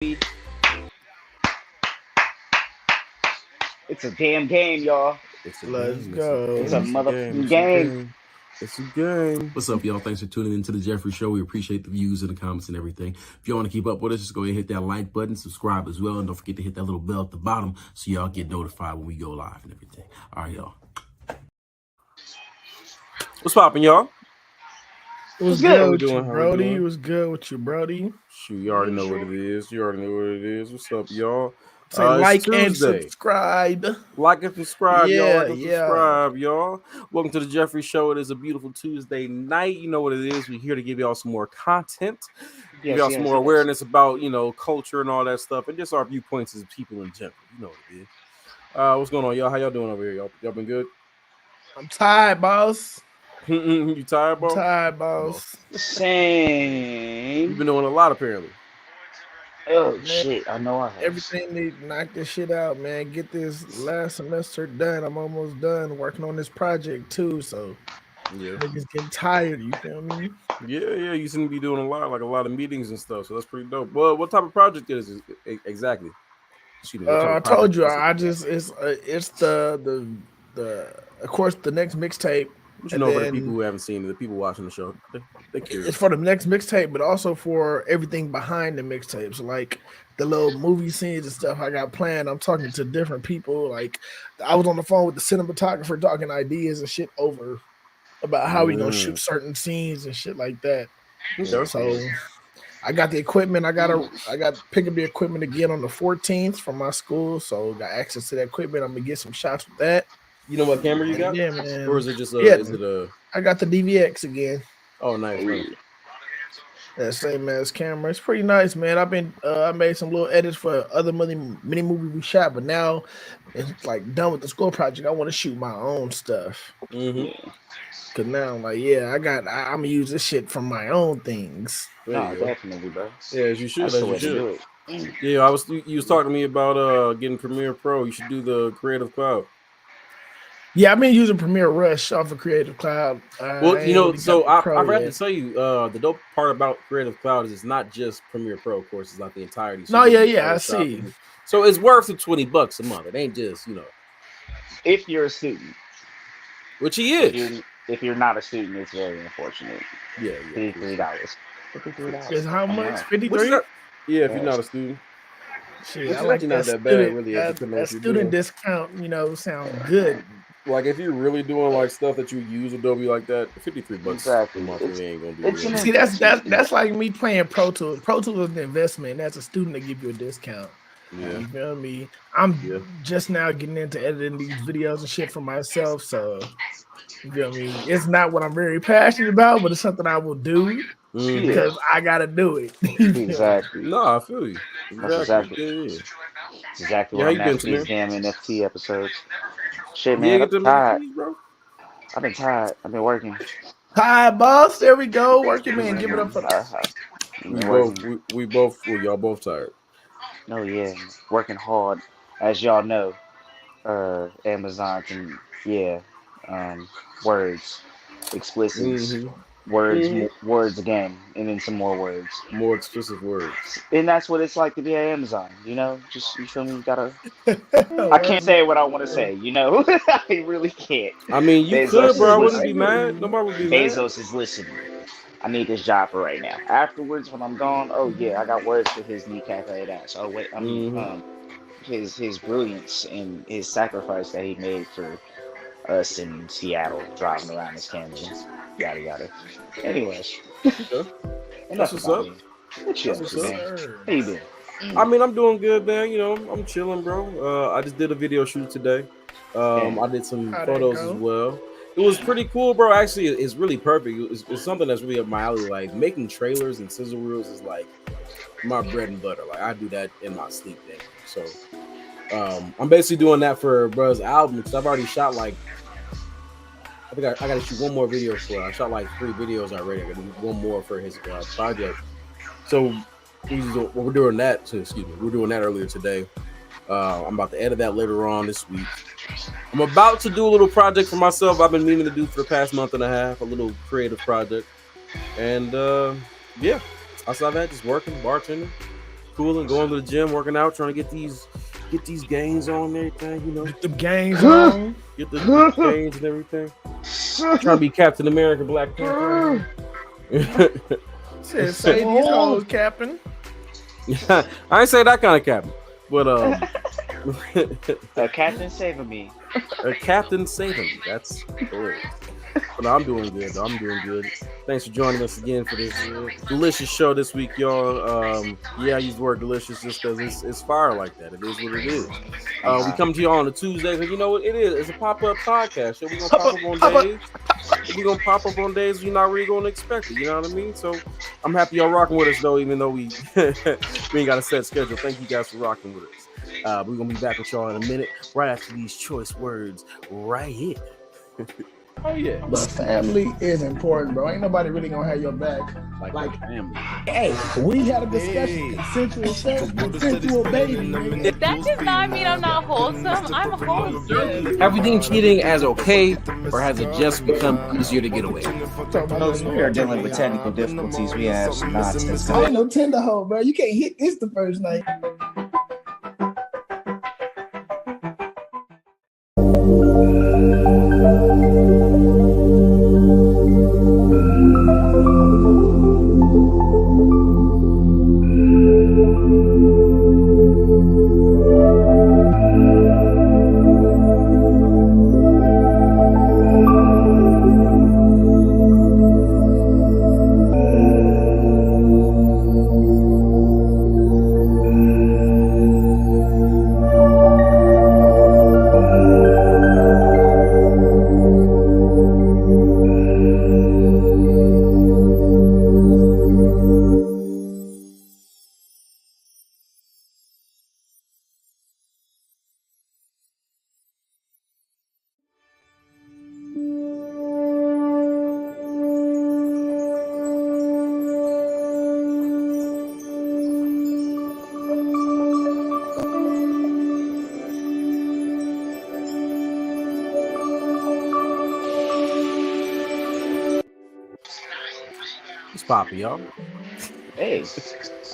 It's a damn game, y'all. It's a Let's game. go. It's a It's a game. motherfucking It's a game. game. It's a game. What's up, y'all? Thanks for tuning into the JFRYZ Show. We appreciate the views and the comments and everything. If y'all want to keep up with us, just go ahead and hit that like button, subscribe as well, and don't forget to hit that little bell at the bottom so y'all get notified when we go live and everything. All right, y'all. What's poppin', y'all? It was good. good we with you, doing? How we Brody. doing? It was good with you, Brody. Shoot, you already know what it is. You already know what it is. What's up, y'all? Say It's like and Tuesday. subscribe. Like and subscribe, y'all. Like and Yeah. subscribe, y'all. Welcome to the JFRYZ Show. It is a beautiful Tuesday night. You know what it is. We're here to give y'all some more content, give y'all some more awareness about, culture and all that stuff, and just our viewpoints as people in general. You know what it is. What's going on, y'all? How y'all doing over here? Y'all been good? I'm tired, boss. You tired, bro? Boss. Same. You've been doing a lot, apparently. Oh Man, shit! I know I have. everything need to knock this shit out, man. Get this last semester done. I'm almost done working on this project too. So Yeah. niggas getting tired. You feel me? Yeah. You seem to be doing a lot of meetings and stuff. So that's pretty dope. Well, what type of project is it exactly? Excuse me. What type I of project told you. is it? I just it's the of course the next mixtape, But and for the people then who haven't seen it, the people watching the show, they're it's curious. for the next mixtape, but also for everything behind the mixtapes, like the little movie scenes and stuff I got planned. I'm talking to different people. Like I was on the phone with the cinematographer talking ideas and shit over about how we gonna shoot certain scenes and shit like that. Okay. So I got the equipment. I got to pick up the equipment again on the 14th from my school. So got access to that equipment. I'm gonna get some shots with that. You know what camera you And got? yeah, Or man. is it just Yeah, is it a I got the DVX again. oh nice. That same ass camera. It's pretty nice, man. I made some little edits for other mini movie we shot, but now it's like done with the school project. I want to shoot my own stuff. Mm-hmm. Cause now I'm like, yeah, I'm gonna use this shit from my own things. No, definitely, bro. Yeah, as you should, That's the way to do it. Yeah, you was talking to me about getting Premiere Pro. You should do the Creative Cloud. Yeah, I've been using Premiere Rush off of Creative Cloud. Well, I ain't really got the I Pro forgot to yet. tell you, the dope part about Creative Cloud is it's not just Premiere Pro, of course, it's not the entirety. So No, you can use yeah, I Photoshop. see. So it's worth the $20 a month. It ain't just, If you're a student, which he if is. you're not a student, it's very unfortunate. Yeah. $53. $53. Is how much? 53? Yeah, if you're not a student. Shit, Which I is like actually that not that bad, student. really, if you That, can know that what you're student doing. discount, sounds good. Like if you're really doing like stuff that you use Adobe like that, $53 Exactly. a month really ain't gonna be It's real. an See, that's like me playing Pro Tools. Pro Tools is an investment. That's a student to give you a discount. Yeah. You feel me? I'm just now getting into editing these videos and shit for myself. So you feel me? It's not what I'm very passionate about, but it's something I will do because I gotta do it. Exactly. No, I feel you. That's exactly Yeah, where how I'm you at been, with these Samir? damn NFT episodes. Shit, Yeah, man, get I've been them tired. NFTs, bro. I've been working. Hi, boss. There we go. Working man. Give it up for I've We been both, working. y'all both tired. Oh yeah, working hard. As y'all know, Amazon can, words, explicits, words, words again, and then some more words. More explicit words. And that's what it's like to be at Amazon. Just you feel me. You gotta. I can't Word. say what I want to say. I really can't. I mean, you Bezos could, is bro. I wouldn't I be listening. hear mad. you. Nobody would be mad. Bezos is listening. I need this job for right now. Afterwards, when I'm gone, oh yeah, I got words for his kneecap head ass. Oh wait, his brilliance and his sacrifice that he made for us in Seattle, driving around his Camrys, yada yada. Anyways, Okay. That's enough what's about up. me. What you That's up what's to, up. man? Sir. How you been? I mean, I'm doing good, man. I'm chilling, bro. I just did a video shoot today. Damn. I did some How'd that photos as go? well. It was pretty cool, bro. Actually, it's really perfect. It's something that's really up my alley. Like making trailers and sizzle reels is like my bread and butter. Like I do that in my sleep, man. So I'm basically doing that for bruh's album because I've already shot like I think I got to shoot one more video for it. I shot like 3 videos already. I got to do one more for his project. So we're doing that. So excuse me, we're doing that earlier today. I'm about to edit that later on this week. I'm about to do a little project for myself. I've been meaning to do for the past month and a half, a little creative project. And yeah, outside that, just working, bartending, cooling, going to the gym, working out, trying to get these gains on and everything. You know, Get the gains on. get the gains and everything. Trying to be Captain America, Black Panther. Said, say these hoes, Captain. I ain't say that kind of captain, but Captain saving me. a captain saving me. That's correct. But I'm doing good. I'm doing good. Thanks for joining us again for this delicious show this week, y'all. Yeah, I use the word delicious just because it's fire like that. It is what it is. We come to y'all on a Tuesday, and you know what it is. It's a pop-up podcast. So we're gonna pop up on days. We're gonna pop up on days you're not really gonna expect it. You know what I mean? So I'm happy y'all rocking with us though, even though we ain't got a set schedule. Thank you guys for rocking with us. We're gonna be back with y'all in a minute, right after these choice words right here. Oh yeah, but family is important, bro. Ain't nobody really gonna have your back like family. Hey, we had a discussion. Consensual sex, consensual baby. That does not mean I'm not wholesome. I'm wholesome. Everything cheating as okay, or has it just become easier to get away? Folks, we are dealing with technical difficulties. We have some nonsense. I ain't no tender hoe, bro. You can't hit this the first night. Poppy, y'all. Hey,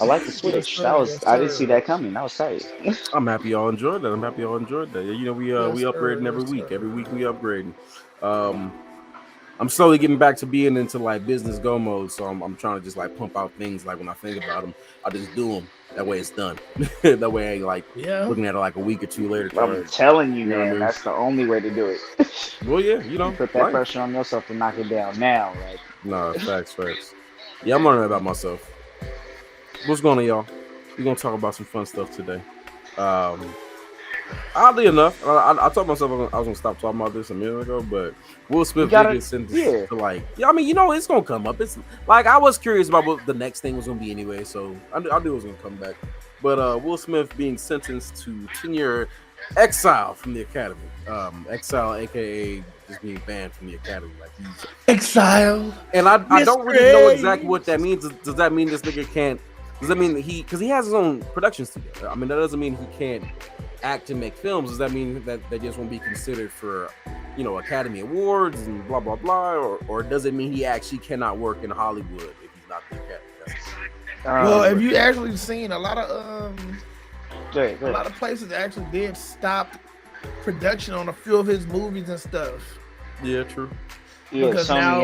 I like the switch. I didn't see that coming. That was tight. I'm happy y'all enjoyed that. You know, we upgrading every week. Every week we upgrading. I'm slowly getting back to being into like business go mode. So I'm trying to just like pump out things. Like when I think about them, I just do them. That way it's done. That way I ain't like looking at it like a week or two later. I'm telling you, man, that's the only way to do it. Well, yeah, you know, put that pressure on yourself to knock it down now. Like, no, facts. Yeah, I'm learning about myself. What's going on, y'all? We're gonna talk about some fun stuff today. Oddly enough, I told myself I was gonna stop talking about this a minute ago, but Will Smith did get sentenced to like, I mean, you know, it's gonna come up. It's like I was curious about what the next thing was gonna be anyway, so I knew it was gonna come back. But Will Smith being sentenced to 10-year exile from the Academy. Exile, aka just being banned from the Academy, like he's exiled. And I don't really know exactly what that means. Does that mean this nigga can't? Does that mean because he has his own production studio? I mean, that doesn't mean he can't act and make films. Does that mean that they just won't be considered for, you know, Academy Awards and blah blah blah, or does it mean he actually cannot work in Hollywood if he's not the Academy? Well, have you actually seen a lot of a lot of places actually did stop production on a few of his movies and stuff. Yeah, true. Yeah, because Sony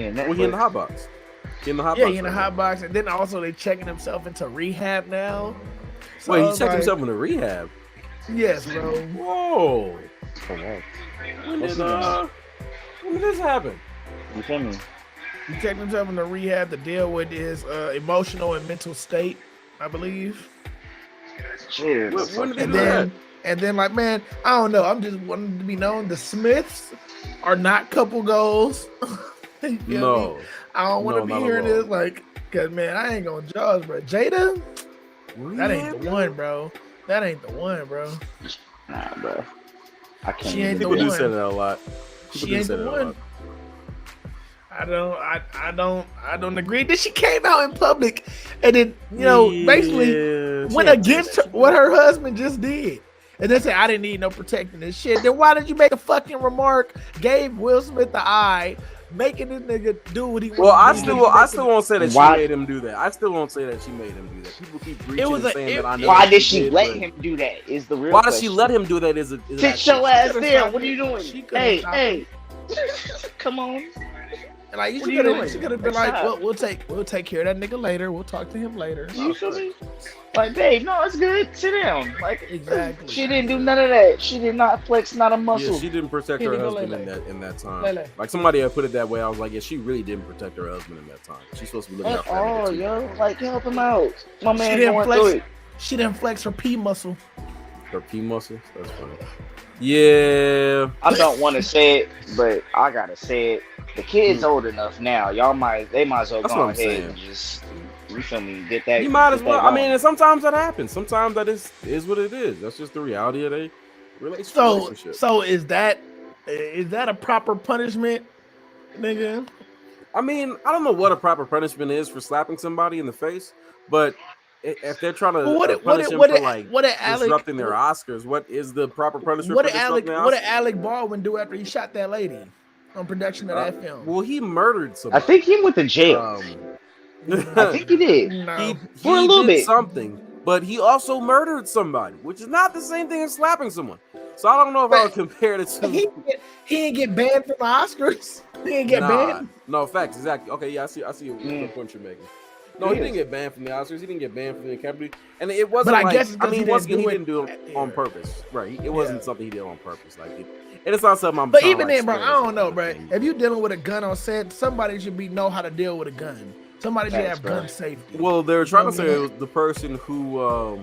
and Netflix. Well, he in the hot box. He in the hot box, and then also they checking himself into rehab now. So wait, he checked himself into rehab? Yes, bro. Whoa. When did this happen? You feel me? He checked himself into rehab to deal with his emotional and mental state, I believe. Cheers. When did that? And then, like, man, I don't know. I'm just wanting to be known. The Smiths are not couple goals. No. I don't want to be hearing this, like, because, man, I ain't going to judge, bro. Jada, that ain't the one, bro. That ain't the one, bro. Nah, bro. I can't. She ain't the one. People do say that a lot. She ain't the one. I don't agree that she came out in public and then, you know, basically went against what her husband just did. And then said, I didn't need no protecting this shit. Then why did you make a fucking remark, gave Will Smith the eye, making this nigga do what he Well, I wants. still won't say that she Why- made him do that. I still won't say that she made him do that. People keep reaching and saying that I know. Why that did she let but him do that? Is the real Why question. did she let him do that? Is Sit your ass could've there. stopped What are it. you doing? She could've Hey, stopped hey. Come on. Like What are you doing? she could have been like, well, we'll take care of that nigga later. We'll talk to him later. You feel me? Like, babe, no, it's good. Sit down. Like, Exactly. She didn't do none of that. She did not flex, not a muscle. Yeah, she didn't protect her husband in that time. Like somebody had put it that way. I was like, yeah, she really didn't protect her husband in that time. She's supposed to be looking out for that nigga too. Yo, like help him out. My man didn't going flex- through it. She didn't flex her P muscle. Her P muscles? That's funny. Yeah. I don't want to say it, but I gotta say it. The kid's old enough now. They might as well That's go what I'm ahead saying. and just, you feel me, get that. You might as get well. that I going. mean, and sometimes that happens. Sometimes that is what it is. That's just the reality of a relationship. So is that a proper punishment, nigga? I mean, I don't know what a proper punishment is for slapping somebody in the face, but if they're trying to punish him for disrupting their Oscars, what is the proper punishment for disrupting their Oscars? What did Alec Baldwin do after he shot that lady on production of that film? Well, he murdered somebody. I think he went to jail. I think he did. No. For a little did bit. something, but he also murdered somebody, which is not the same thing as slapping someone. So I don't know if I would compare the two. He didn't get banned from the Oscars. He didn't get banned. No, facts, exactly. Okay, yeah, I see what point you're making. No, he didn't get banned from the Oscars. He didn't get banned from the Academy, and it wasn't. But I guess he didn't do it on purpose, right? It wasn't something he did on purpose, and it's not something I'm. But even then, bro, I don't know, bro. If you're dealing with a gun on set, somebody should know how to deal with a gun. Somebody should have gun safety. Well, they're trying to say it was the person who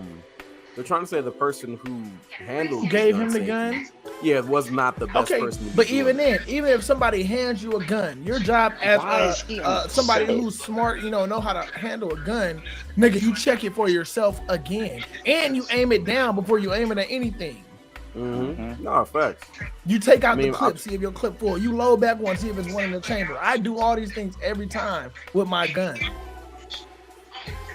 they're trying to say the person who handled gave him the gun. Yeah, it was not the best person. But even then, even if somebody hands you a gun, your job as somebody who's smart, know how to handle a gun, nigga, you check it for yourself again, and you aim it down before you aim it at anything. Mm-hmm. No, facts. You take out the clip, see if your clip full. You load back one, see if it's one in the chamber. I do all these things every time with my gun.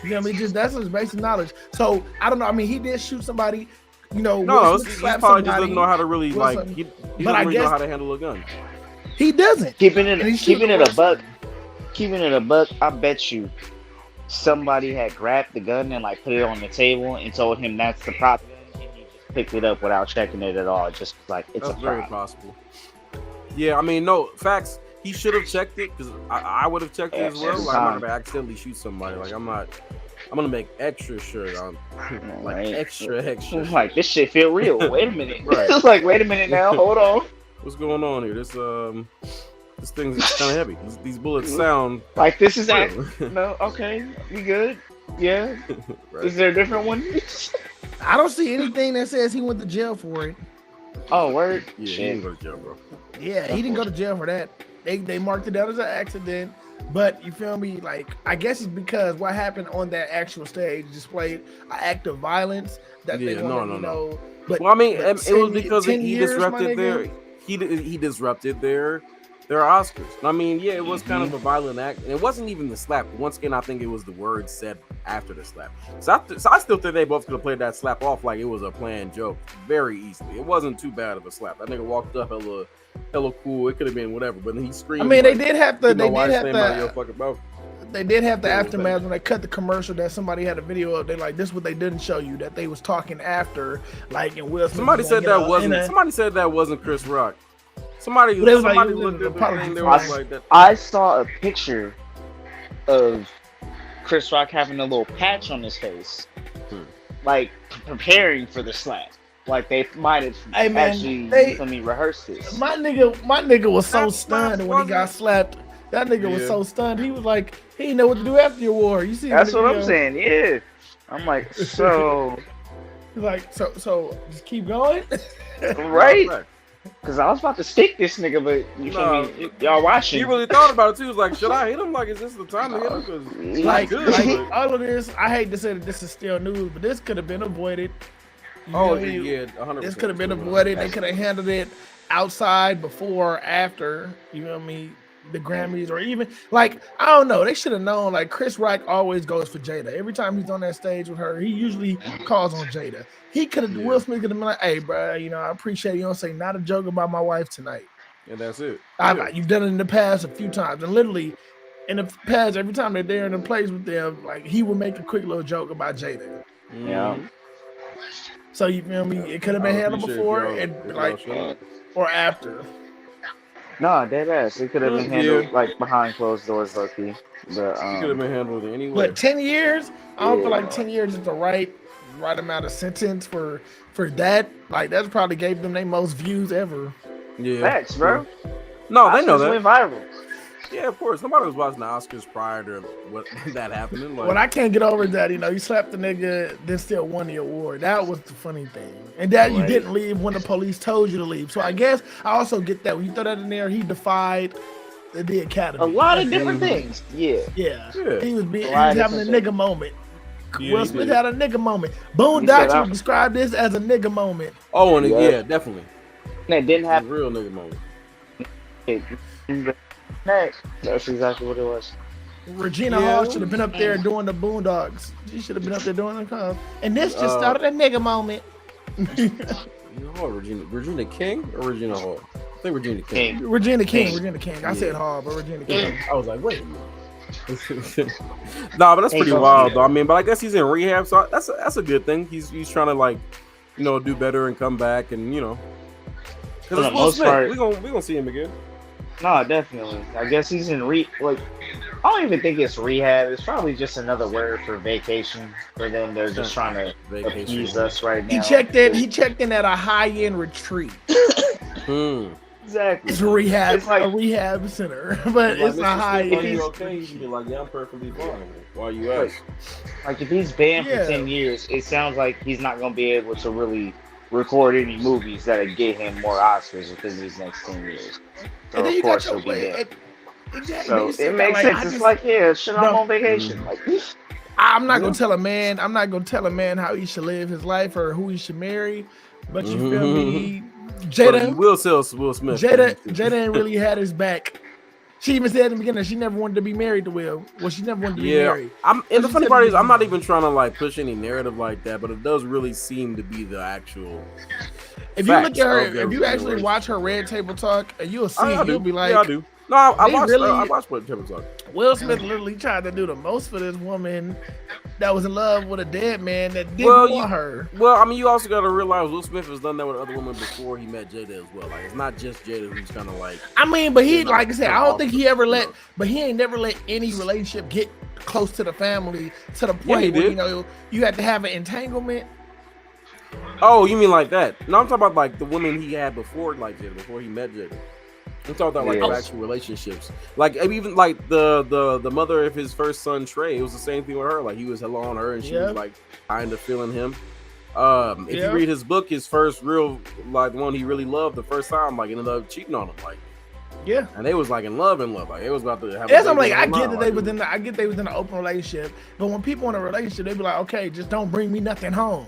You know what I mean? That's his basic knowledge. So I don't know. I mean, he did shoot somebody. No, he probably just doesn't know how to really he doesn't really know how to handle a gun. He doesn't. Keeping it a buck. I bet you somebody had grabbed the gun and put it on the table and told him that's the prop. Picked it up without checking it at all. Just it's That's very possible. Yeah, I mean, no facts. He should have checked it because I would have checked it as well. I'm not gonna accidentally shoot somebody. I'm gonna make extra sure. Extra. This shit feel real. Wait a minute. Right. Wait a minute now. Hold on. What's going on here? This thing's kind of heavy. These bullets sound this is no. Okay, we good. Yeah. Right. Is there a different one? I don't see anything that says he went to jail for it. Oh, word? Yeah, he didn't go to jail, bro. Yeah, he didn't go to jail for that. They marked it down as an accident. But you feel me? I guess it's because what happened on that actual stage displayed an act of violence that they wanted, no. But, well, I mean, it was because he disrupted he disrupted their Oscars. I mean, yeah, it was kind of a violent act, and it wasn't even the slap. Once again, I think it was the words said after the slap. So I still think they both could have played that slap off like it was a planned joke very easily. It wasn't too bad of a slap. That nigga walked up hella cool. It could have been whatever, but then he screamed. I mean, they did have the aftermath when they cut the commercial that somebody had a video of. They this is what they didn't show you, that they was talking after, and Will Smith. Somebody said that wasn't Chris Rock. Somebody looked at the thing. They was like that. I saw a picture of Chris Rock having a little patch on his face, preparing for the slap. They might have actually rehearsed this. My nigga was so stunned when he got slapped. That nigga was so stunned. He was like, he didn't know what to do after your war. You see? That's what I'm saying. Yeah. I'm like, so. He's like, so just keep going. Right. Cause I was about to stick this nigga, but you feel me? Y'all watching. He really thought about it too. He was like, should I hit him? Is this the time to hit him? Cause all of this, I hate to say that this is still news, but this could have been avoided. Yeah, 100%. This could have been avoided. They could have handled it outside, before, after. You know what I mean? The Grammys, or even I don't know. They should have known. Chris Rock always goes for Jada. Every time he's on that stage with her, he usually calls on Jada. He could have. Will Smith could have been like, "Hey, bro, I appreciate you don't say not a joke about my wife tonight." And that's it. You've done it in the past a few times, and literally in the past, every time they're there in the place with them, like he would make a quick little joke about Jada. Yeah. So you feel me? It could have been handled before and like or after. No, dead ass. It could have been handled like behind closed doors, low key. But it could have been handled anyway. But 10 years, I don't feel like 10 years is the right amount of sentence for that. Like that's probably gave them their most views ever. Yeah, facts, bro. No, they know that. Went viral. Yeah, of course. Nobody was watching the Oscars prior to what that happening. Like, what I can't get over is that, you slapped the nigga, then still won the award. That was the funny thing. And that you didn't leave when the police told you to leave. So I guess I also get that. When you throw that in there, he defied the Academy. A lot of different things. Yeah. He was having a nigga moment. Yeah, Will Smith had a nigga moment. Boondocks would describe this as a nigga moment. Oh, and yeah, definitely. That didn't happen. A real nigga moment. That's exactly what it was. Regina Hall should have been up there doing the Boondocks. She should have been up there doing the call. And this just started a nigga moment. Regina King or Regina Hall? I think Regina King. Regina King. I said Hall, but Regina King. I was like, wait a minute. Nah, but that's pretty wild though. I mean, but I guess he's in rehab, so that's a good thing. He's trying to like, do better and come back, and because it's Will Smith. We gonna see him again. No, definitely. I guess he's in I don't even think it's rehab. It's probably just another word for vacation for them. They're just trying to appease us right now. He checked in at a high-end retreat. Exactly. It's a rehab. It's like a rehab center, but it's a high-end. Okay, you be like, yeah, I'm perfectly fine. Why you ask? Like if he's banned for 10 years, it sounds like he's not gonna be able to really record any movies that'll get him more Oscars within these next 10 years. So and then of course he'll be there. Exactly. So it makes sense. It's like, shit, I'm on vacation. Like, I'm not gonna tell a man how he should live his life or who he should marry. But you feel me? Jada will sell Will Smith. Jada ain't really had his back. She even said in the beginning she never wanted to be married to Will. Well, she never wanted to be married. And the funny part is I'm not even trying to like push any narrative like that, but it does really seem to be the actual. If you look at her, if you actually watch her Red Table Talk, you'll see you'll be like, I do. No, I watched Red Table Talk. Will Smith literally tried to do the most for this woman that was in love with a dead man that didn't want her. Well, I mean, you also got to realize Will Smith has done that with other women before he met Jada as well. Like, it's not just Jada who's kind of like. I mean, but he, like I said, I don't think he ever but he ain't never let any relationship get close to the family to the point where you have to have an entanglement. Oh, you mean like that? No, I'm talking about like the women he had before, like Jada, before he met Jada. I'm talking about like actual relationships. Like even like the mother of his first son Trey, it was the same thing with her. Like he was hello on her and she was like kind of feeling him. If you read his book, his first real like one he really loved the first time, like ended up cheating on him. Like and they was like in love. Like it was about to have. Yes, I'm like I get that they was in an open relationship, but when people in a relationship, they be like, okay, just don't bring me nothing home.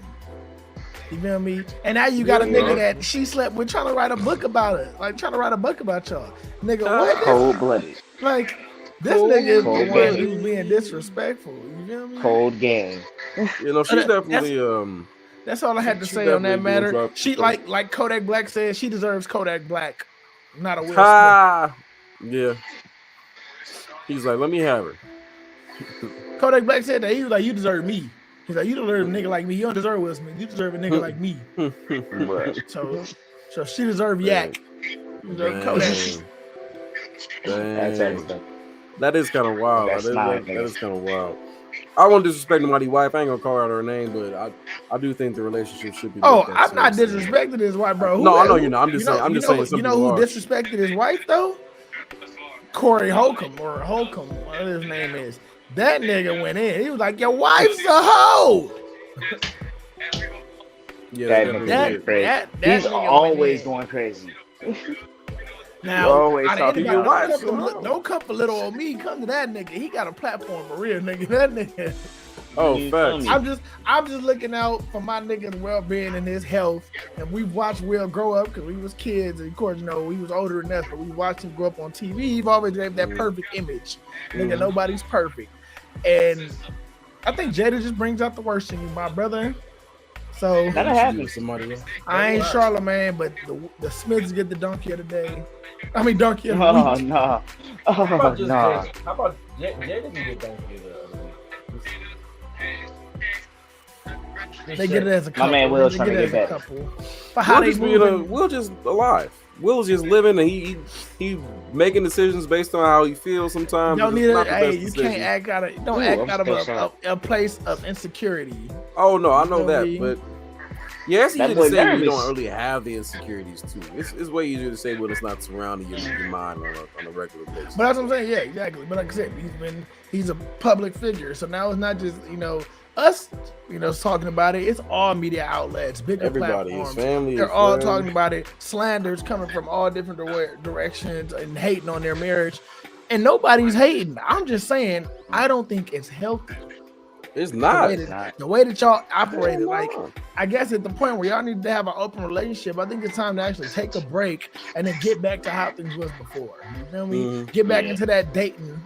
You feel me? And now you got a nigga that she slept with trying to write a book about it. Like trying to write a book about y'all. Nigga, what? Cold-blooded. Like, this nigga is the one who's being disrespectful. You feel me? Cold game. She's definitely that's all I had to say on that matter. She like Kodak Black said, she deserves Kodak Black, not a Will Smith. Yeah. He's like, let me have her. Kodak Black said that. He was like, you deserve me. He's like, you deserve a nigga like me. You don't deserve Will Smith. You deserve a nigga like me. So she deserve Yak. You deserve Kodak. That is kind of wild. That is kind of wild. I won't disrespect nobody's wife. I ain't gonna call out her name, but I do think the relationship should be. I'm not disrespecting his wife, bro. I know you're not. I'm just saying. You know who disrespected his wife though? Corey Holcomb, whatever his name is. That nigga went in. He was like, your wife's a hoe. That he's always going crazy. Now, don't come for little old me. Come to that nigga. He got a platform for real, nigga. That nigga. Oh, facts. I'm just looking out for my nigga's well-being and his health. And we watched Will grow up because we was kids. And of course, he was older than us, but we watched him grow up on TV. He always gave that perfect image. Nigga, nobody's perfect. And I think Jada just brings out the worst in you, my brother. So That'll You should give it happen. to somebody else. I ain't Charlemagne, but the Smiths get the donkey of the day. I mean donkey of the Oh week. no. How Oh about just no. Jada? How about Jada can get donkey the other week? They get it as a My couple. man Will's They trying to get it get as a back. couple. For how they moving. Will just alive. Will's just living, and he making decisions based on how he feels sometimes. Don't but need it's it. not the Hey, best you decision. can't act out of. Don't Ooh, act I'm out still of sorry. a place of insecurity. Oh no, I know You know that, me? but yeah, it's That easy boy to say when you nervous. don't really have the insecurities too. It's way easier to say when it's not surrounding your mind on a regular basis. But that's what I'm saying. Yeah, exactly. But like I said, he's a public figure. So now it's not just us, talking about it. It's all media outlets, bigger Everybody, his platforms. family, They're his all friends. talking about it. Slanders coming from all different directions and hating on their marriage. And nobody's hating. I'm just saying, I don't think it's healthy. It's The not. way the way that y'all operated, like I guess at the point where y'all need to have an open relationship, I think it's time to actually take a break and then get back to how things was before. You feel me? Mhm. Get back into that dating.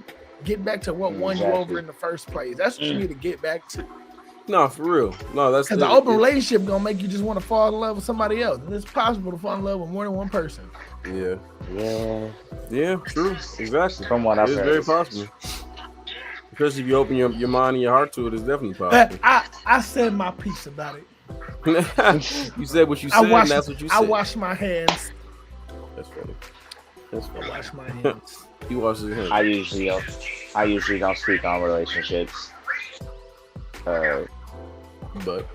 Get back to what won you Exactly. over in the first place. That's what you need to get back to. No, for real. No, that's Because the open relationship gonna make you just want to fall in love with somebody else. And it's possible to fall in love with more than one person. Yeah, Yeah. true, exactly. From what I've It's heard. very possible. Especially if you open your mind and your heart to it, it's definitely possible. I said my piece about it. You said what you said, and that's what you said. I wash my hands. That's funny. That's I funny. wash my hands. You wash your hands. I usually don't speak on relationships. But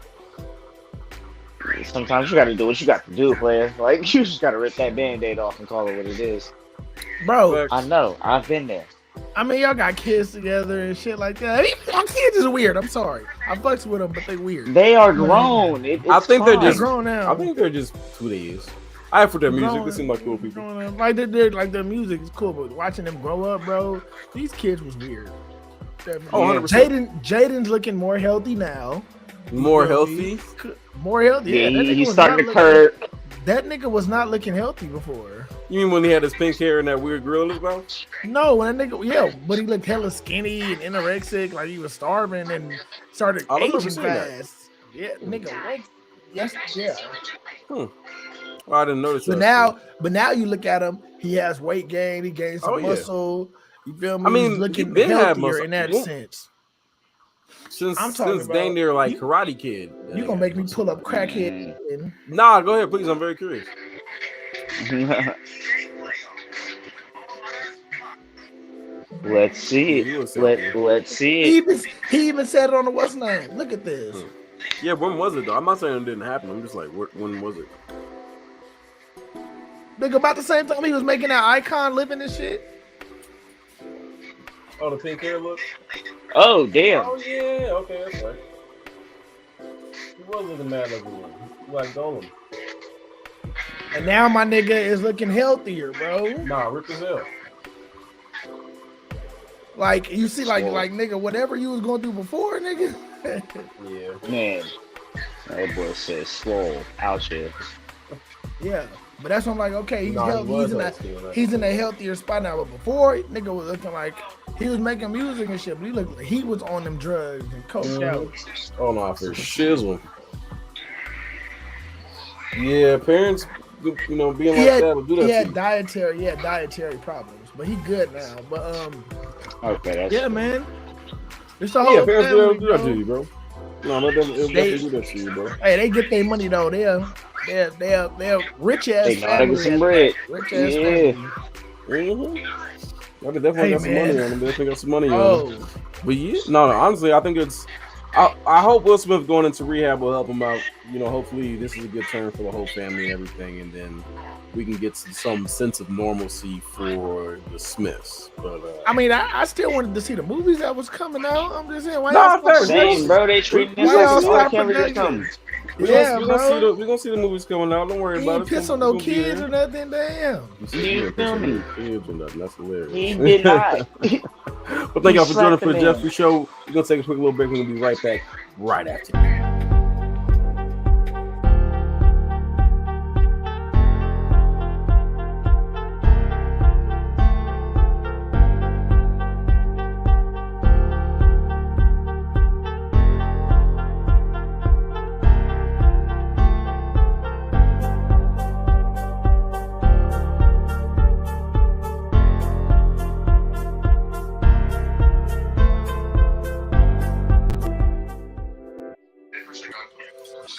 Sometimes you gotta do what you got to do, player. Like you just gotta rip that band-aid off and call it what it is. Bro, I know, I've been there. I mean, y'all got kids together and shit like that. I mean, my kids is weird. I'm sorry. I fucks with them, but they weird. They are grown. I think they're They're just- grown now. I think they're just who they is. I have for their music. Grown- They seem like cool people. grown up. Like they're like their music is cool, but watching them grow up, bro, these kids was weird. Oh, 100%. Jaden's looking more healthy now. More You know, healthy. More healthy. Yeah, that nigga he's was starting not to curve. That nigga was not looking healthy before. You mean when he had his pink hair and that weird grill in his mouth? No, when that nigga, yeah, but he looked hella skinny and anorexic, like he was starving and started I don't remember aging seeing that. fast. Yeah, nigga, what? Yes, yeah. Well, I didn't notice But that. now you look at him, he has weight gain, he gained some Oh, yeah. muscle. You feel me? I mean, he's looking he been had healthier muscle. in that Yeah. sense. Since I'm talking dang about- near like you- Karate Kid. You gonna make me pull up crackhead? and- Nah, go ahead, please. I'm very curious. Let's see You it. was saying- Let's see He it. even said it on the what's name. Look at this. Yeah, when was it though? I'm not saying it didn't happen. I'm just like, when was it? Nigga, about the same time he was making that icon living and shit. Oh, the pink hair look. Oh damn. Oh yeah, okay, that's right. He was looking mad like one. Like Golem. And now my nigga is looking healthier, bro. Nah, rip as hell. Like you see, like Swole. nigga, whatever you was going through before, nigga. Yeah. Man. That boy says swole out here. Yeah, but that's what I'm like. Okay, he's Nah, he healthy. was He's in healthy, he's in a healthier spot now. But before, nigga was looking like he was making music and shit. But he looked like he was on them drugs and coked out. Oh no, for shizzle. Yeah, parents, being like that will do that He to had you. dietary problems, but he good now. But Okay, that's yeah, man. It's the whole Yeah, parents family, do that bro. to you, bro. No, let them They- definitely do that to you, bro. Hey, they get their money though. They're rich ass They know how to family. get some bread. Rich ass Yeah. family. Mm-hmm. I could definitely Hey, got some man. money on them. Definitely got some money on them. Oh, But yeah, no, honestly, I think it's. I hope Will Smith going into rehab will help him out. Hopefully this is a good turn for the whole family and everything, and then we can get some sense of normalcy for the Smiths. But I mean, I still wanted to see the movies that was coming out. I'm just saying, why Nah, y'all stop fair. Same, bro. They treating this Why like y'all it's stop can't really production? come. we're Yeah, gonna see the movies coming out. Don't worry He about ain't it. piss on no kids or nothing, damn. You feel me? Kids or nothing. That's hilarious. He did not. But thank y'all for joining slapped for the the man. Jeffrey Show. We're gonna take a quick little break. We're gonna be right back right after.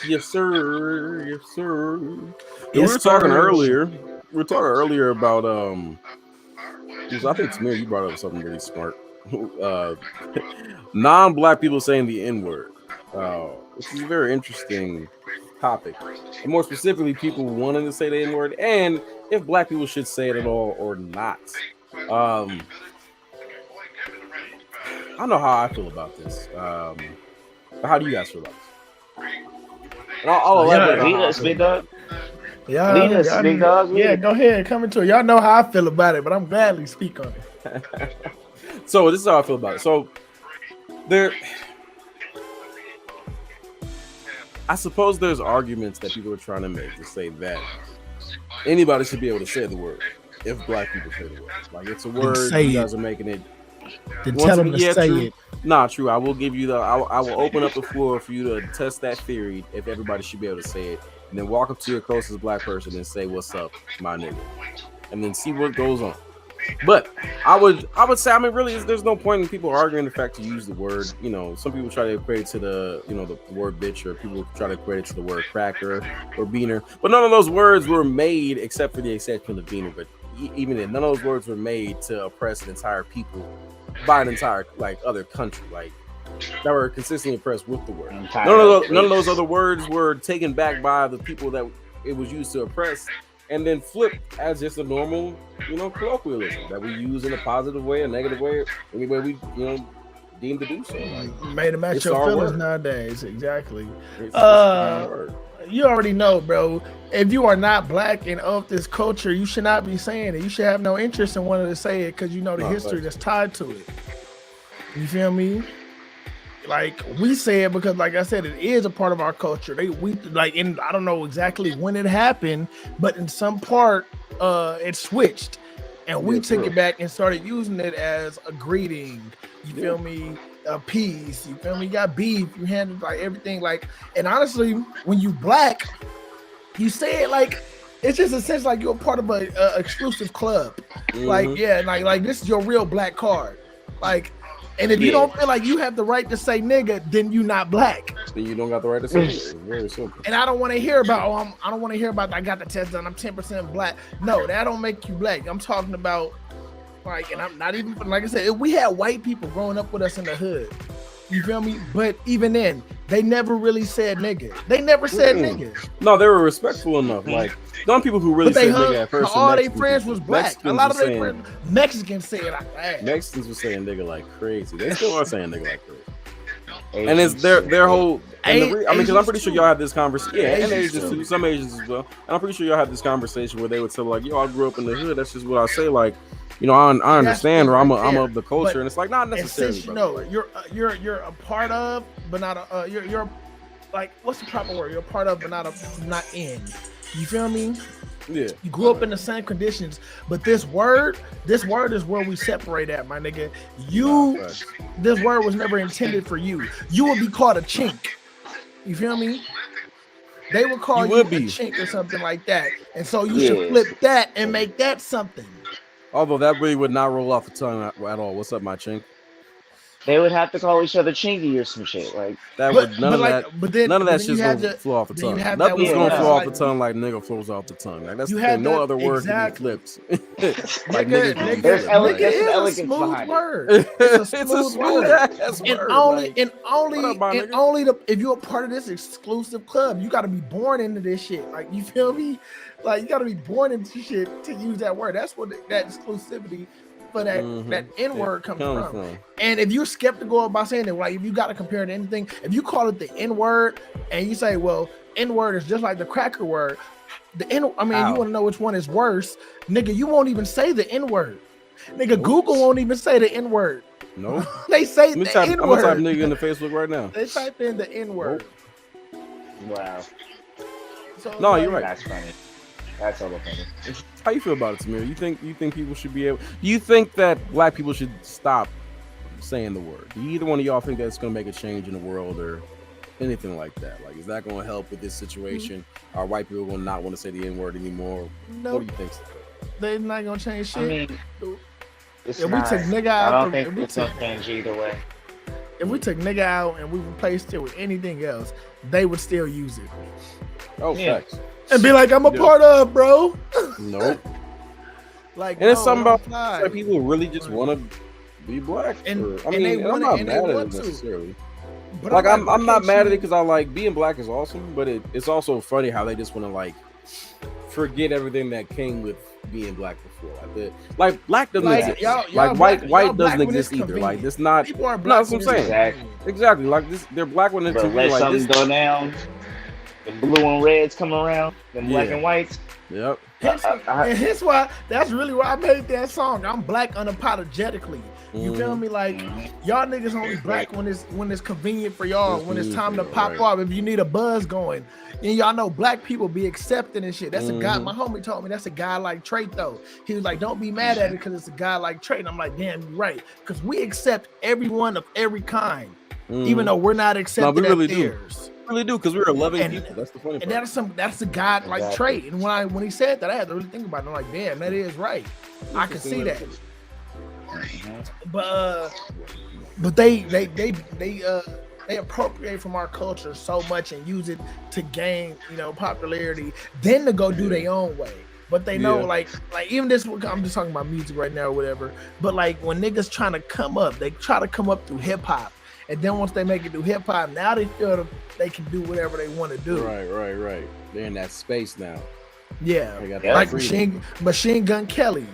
Yes, sir. Yes, sir. Yes, We were talking sir. earlier. We were talking earlier about because I think Tamir, you brought up something really smart. uh, non-black people saying the N-word. This is a very interesting topic, and more specifically, people wanting to say the N-word, and if black people should say it at all or not. I don't know how I feel about this. But how do you guys feel about this? And I'll elaborate on Lead how I us, feel big about dog. Lead us, big dog. Lead Yeah, us. go ahead, come into it. Y'all know how I feel about it, but I'm gladly speak on it. it. So this is how I feel about it. So I suppose there's arguments that people are trying to make to say that anybody should be able to say the word if black people say the word. Like it's a word, say you it. guys are making it. Then Once tell them again, to yeah, say true. it. Nah, true. I will give you I will open up the floor for you to test that theory if everybody should be able to say it, and then walk up to your closest black person and say, "What's up, my nigga?" and then see what goes on. But I would say, I mean, really, there's no point in people arguing the fact to use the word. You know, some people try to equate it to the word bitch, or people try to equate it to the word cracker or beaner. But none of those words were made, except for the exception of beaner. But even then, none of those words were made to oppress an entire people by an entire other country that were consistently oppressed with the word. None of those other words were taken back by the people that it was used to oppress, and then flipped as just a normal, colloquialism that we use in a positive way, a negative way, any way we, deem to do so. Made them match it's your our feelings word. nowadays. Exactly. It's our word. You already know, bro. If you are not black and of this culture, you should not be saying it. You should have no interest in wanting to say it because you know the history that's tied to it. You feel me? Like we say it because, like I said, it is a part of our culture. And I don't know exactly when it happened, but in some part, it switched, and we took it back and started using it as a greeting. You feel me? A peace. You feel me? You got beef. You handle like everything. Like, and honestly, when you black, you say it like it's just a sense like you're a part of a exclusive club. Mm-hmm. Like, yeah, like this is your real black card. Like. And if you don't feel like you have the right to say nigga, then you not black. Then you don't got the right to say it. It's very simple. And I don't want to hear about, I don't want to hear about I got the test done, I'm 10% black. No, that don't make you black. I'm talking about and I'm not even, like I said, we had white people growing up with us in the hood. You feel me? But even then, they never really said nigga. They never said nigga. No, they were respectful enough. Like, some people who really said nigga at first. All their friends was black. Mexicans a lot of their friends, Mexicans say it like that. Mexicans were saying nigga like crazy. They still are saying nigga like crazy. And it's their whole. Because I'm pretty sure y'all had this conversation. Yeah, and Asians too. Some Asians as well. And I'm pretty sure y'all had this conversation where they would say like, "Yo, I grew up in the hood. That's just what I say." Like, I understand, or I'm of the culture, and it's like not necessarily. Since you're a part of, but not a you're like, what's the proper word? You're a part of, but not in. You feel me? Yeah. You grew up in the same conditions, but this word is where we separate at, my nigga. This word was never intended for you. You would be called a chink. You feel me? They would call you a chink or something like that, and so you should flip that and make that something. Although that really would not roll off the tongue at all. What's up, my chink? They would have to call each other chinky or some shit. Like that would none of that shit's gonna flow off the tongue. Nothing's gonna flow off the tongue like nigga flows off the tongue. Like that's the thing. No other word can be flipped. Like nigga, there's elegance behind it. It's a smooth word. And only if you're a part of this exclusive club, you got to be born into this shit. Like, you feel me? Like, you got to be born into shit to use that word. That's what that exclusivity for that N word comes from. And if you're skeptical about saying it, like if you got to compare it to anything, if you call it the N word and you say, well, N word is just like the cracker word, you want to know which one is worse, nigga, you won't even say the N word. Nigga, Google won't even say the N word. No, they say the N word. I'm gonna type nigga in the Facebook right now. They type in the N word. Wow. So no, you're right. That's funny. That's all funny. How you feel about it, Tamir? You think people should be able? Do you think that black people should stop saying the word? Do either one of y'all think that's going to make a change in the world or anything like that? Like, is that going to help with this situation? Are white people going to not want to say the N word anymore? No. What do you think? They're not going to change shit. I mean, if we take nigga out, I don't think it's going to change either way. if we took nigga out and we replaced it with anything else, they would still use it. Oh, facts. And be like, I'm a part of, bro. Nope. Like, and it's something about fly. like people really just want to be black. And I mean, I'm not mad at it necessarily. But like, I'm not mad at it because I like being black is awesome, but it's also funny how they just want to like forget everything that came with being black before. Like black doesn't exist. Like white doesn't exist either. Like this not. People are black. That's what I'm saying. Exactly. Like this, they're black when it's let like something this. go down. The blue and reds come around. The black and whites. Yep. And here's why. That's really why I made that song. I'm black unapologetically. You feel me? Like y'all niggas only black when it's convenient for y'all. When it's time to pop off. If you need a buzz going, and y'all know black people be accepting and shit. That's a guy. My homie told me that's a guy like trait though. He was like, don't be mad at it because it's a guy like trait. And I'm like, damn, you're right. Because we accept everyone of every kind, even though we're not accepted as theirs. Really do because we're a loving people. That's the funny part. And that's a guy like trait. And when he said that, I had to really think about it. I'm like, damn, that is right. I can see that. But they appropriate from our culture so much and use it to gain, popularity, then to go do their own way. But they know, like even this, I'm just talking about music right now or whatever. But like when niggas trying to come up, they try to come up through hip hop. And then once they make it do hip hop, now they feel they can do whatever they want to do. Right. They're in that space now. Yeah, like Machine Gun Kelly.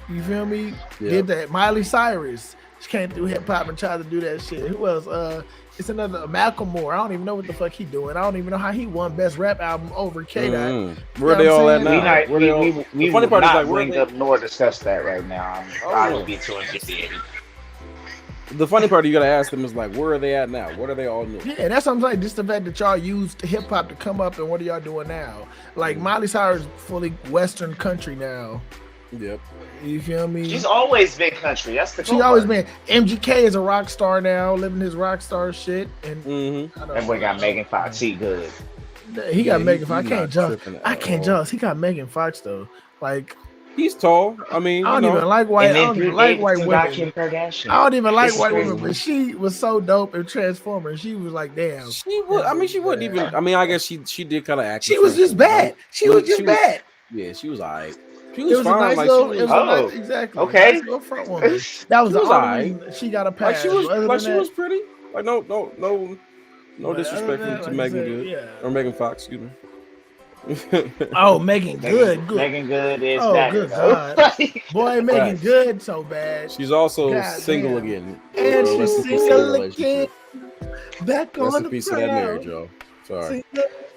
You feel me? Yep. Did that. Miley Cyrus. She came through hip hop and tried to do that shit. Who else? It's another Malcolm Moore. I don't even know what the fuck he doing. I don't even know how he won Best Rap Album over K-Dot. Where they all at now? We will not bring up nor discuss that right now. I will be too infuriated. The funny part, you gotta ask them is like, where are they at now? What are they all doing? Yeah, that's what I'm saying. Just the fact that y'all used hip hop to come up, and what are y'all doing now? Like Miley Cyrus, fully Western country now. Yep. You feel me? She's always been country. That's the. She's always been. MGK is a rock star now, living his rock star shit. And that boy got Megan Fox. He good. He got Megan Fox. I can't judge. He got Megan Fox though. Like. He's tall. I mean, I don't even like white. I don't even like white women. Kim Kardashian. I don't even like white women, but she was so dope in Transformers. She was like, damn. She would. I mean, she wouldn't even. I mean, I guess she did kind of act. She was just bad. She was just bad. Yeah, she was alright. She was fine. Exactly. Okay. Nice little front woman. That was the only reason she got a pass. She was pretty. Like no disrespect to Megan Good or Megan Fox. Excuse me. Oh, Megan Good. Megan Good is that. Good God. Boy, Megan Good so bad. She's also single again. And she's single again. Back on the Rest in peace to that marriage, y'all. Sorry.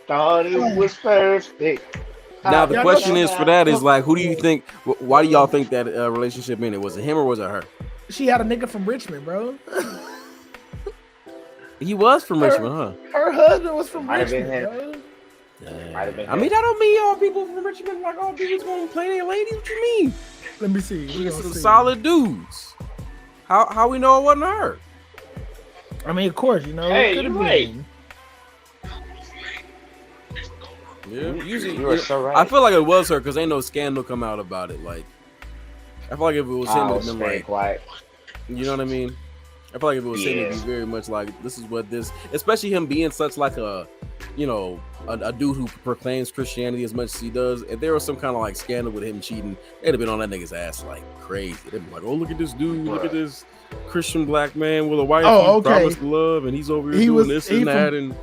Thought it was perfect. Now the question is for that is like, who do you think? Why do y'all think that relationship ended? Was it him or was it her? She had a nigga from Richmond, bro. He was from Richmond, huh? Her husband was from Richmond, bro. I mean, that don't mean all people from Richmond like all dudes gonna play their ladies. What you mean? Let me see. We got some solid dudes. How we know it wasn't her? I mean, of course, Hey, you're right. Yeah, usually you are so right. I feel like it was her because ain't no scandal come out about it. Like, I feel like if it was him, it'd been like, quiet. You know what I mean? I feel like if it was him, it'd be very much like this is what this, especially him being such like a dude who proclaims Christianity as much as he does. If there was some kind of like scandal with him cheating, they'd have been on that nigga's ass like crazy. They'd be like, oh, look at this dude, look at this Christian black man with a wife who promised love, and he's over here doing this and that, and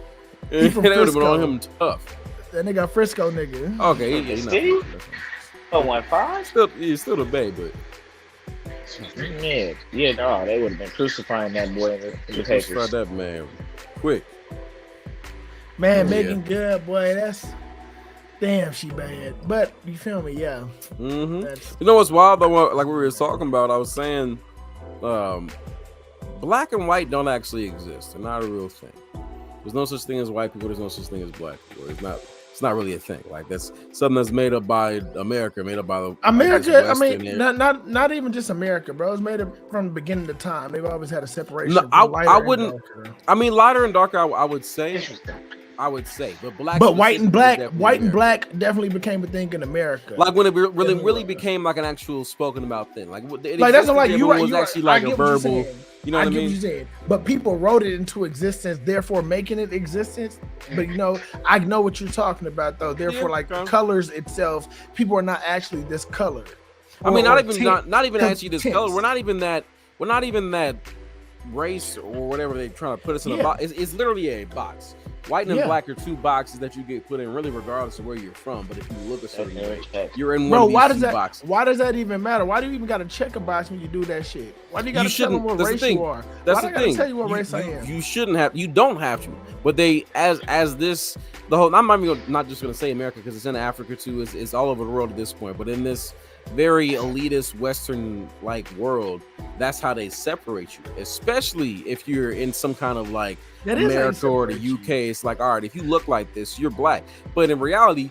they would have been on him tough. That nigga Frisco nigga. Okay, Steve? 015? He's still the bae, but they would have been crucifying that boy in the papers. Crucify that man quick. Man, Megan Good, boy, that's damn, she bad. But you feel me, yeah. You know what's wild though? Like we were talking about, I was saying, black and white don't actually exist. They're not a real thing. There's no such thing as white people. There's no such thing as black people. It's not really a thing. Like that's something that's made up by America, made up by the America. I mean, not even just America, bro. It's made up from the beginning of time. They've always had a separation. No, I wouldn't. I mean, lighter and darker. I would say, but black. But white and black definitely became a thing in America. Like when it really became like an actual spoken about thing. Like that's not like you was actually like a verbal. You know what I get mean? what you're saying. But people wrote it into existence, therefore making it existence. But I know what you're talking about though. Therefore, like the colors itself, people are not actually this color. I mean, not even actually this color. We're not even that race or whatever they're trying to put us in a box. It's literally a box. White and black are two boxes that you get put in, really, regardless of where you're from. But if you look a certain way, you're in one of these two boxes. Why does that even matter? Why do you even got to check a box when you do that shit? Why do you got to tell them what race you are? That's Why the thing. Tell you what race I am? You shouldn't have. You don't have to. But they, as this, the whole. I'm not just gonna say America because it's in Africa too. It's all over the world at this point. But in this very elitist Western like world, that's how they separate you. Especially if you're in some kind of like America or the UK. It's like, all right, if you look like this, you're black. But in reality,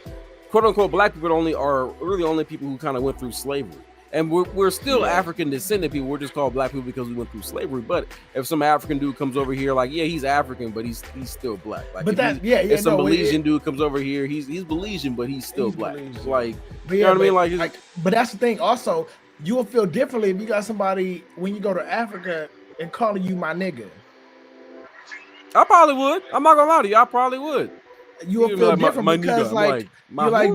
quote unquote, black people are really only people who kind of went through slavery. And we're still African descendant people. We're just called black people because we went through slavery. But if some African dude comes over here, like, he's African, but he's still black. Like, if some Belizean dude comes over here, he's Belizean, but he's still black. Belizean. Like, you know what I mean? Like, but that's the thing. Also, you will feel differently if you got somebody when you go to Africa and calling you my nigga. I probably would. I'm not gonna lie to you. I probably would. You will feel different because nigga. You're like,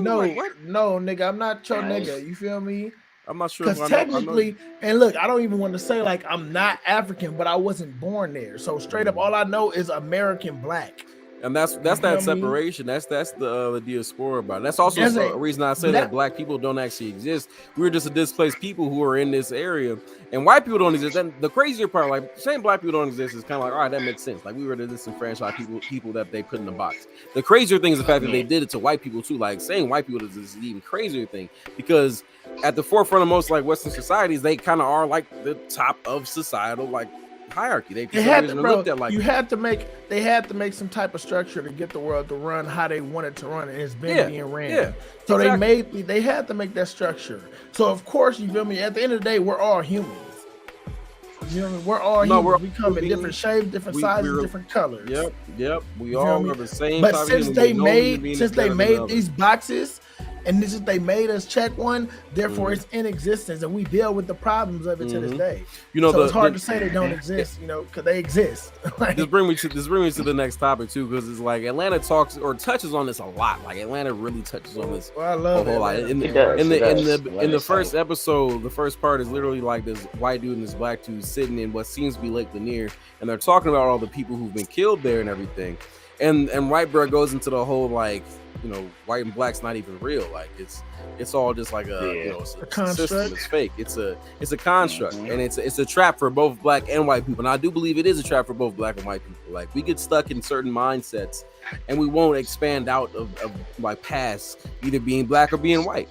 no, nigga, I'm not your nigga. You feel me? I'm not sure. Because technically, and look, I don't even want to say like I'm not African, but I wasn't born there. So straight up, all I know is American black. And that's that separation. That's the diaspora about it. That's also a reason I say that black people don't actually exist. We're just a displaced people who are in this area, and white people don't exist. And the crazier part, like saying black people don't exist, is kind of like, all right, that makes sense. Like we were the disenfranchised people that they put in the box. The crazier thing is the fact that they did it to white people too. Like saying white people is an even crazier thing because at the forefront of most like Western societies, they kind of are like the top of societal like hierarchy. They had to make some type of structure to get the world to run how they wanted to run, and it's been being ran. So they had to make that structure. So of course, you feel me, at the end of the day, we're all humans. You know what I mean? We're all humans. We come in different shapes, different sizes, different colors. Yep. We all are the same. But since they made these boxes, and this is they made us check one, therefore it's in existence, and we deal with the problems of it to this day. So it's hard to say they don't exist, because they exist. This brings me to the next topic too, because it's like Atlanta talks or touches on this a lot. Like Atlanta really touches on this. Well, I love a whole lot. In the first episode, the first part is literally like this white dude and this black dude sitting in what seems to be Lake Lanier, and they're talking about all the people who've been killed there and everything. And Whitebird goes into the whole like, white and black's not even real. Like it's all just like it's a system. It's fake. It's a construct, and it's a trap for both black and white people. And I do believe it is a trap for both black and white people. Like we get stuck in certain mindsets, and we won't expand out of like past either being black or being white.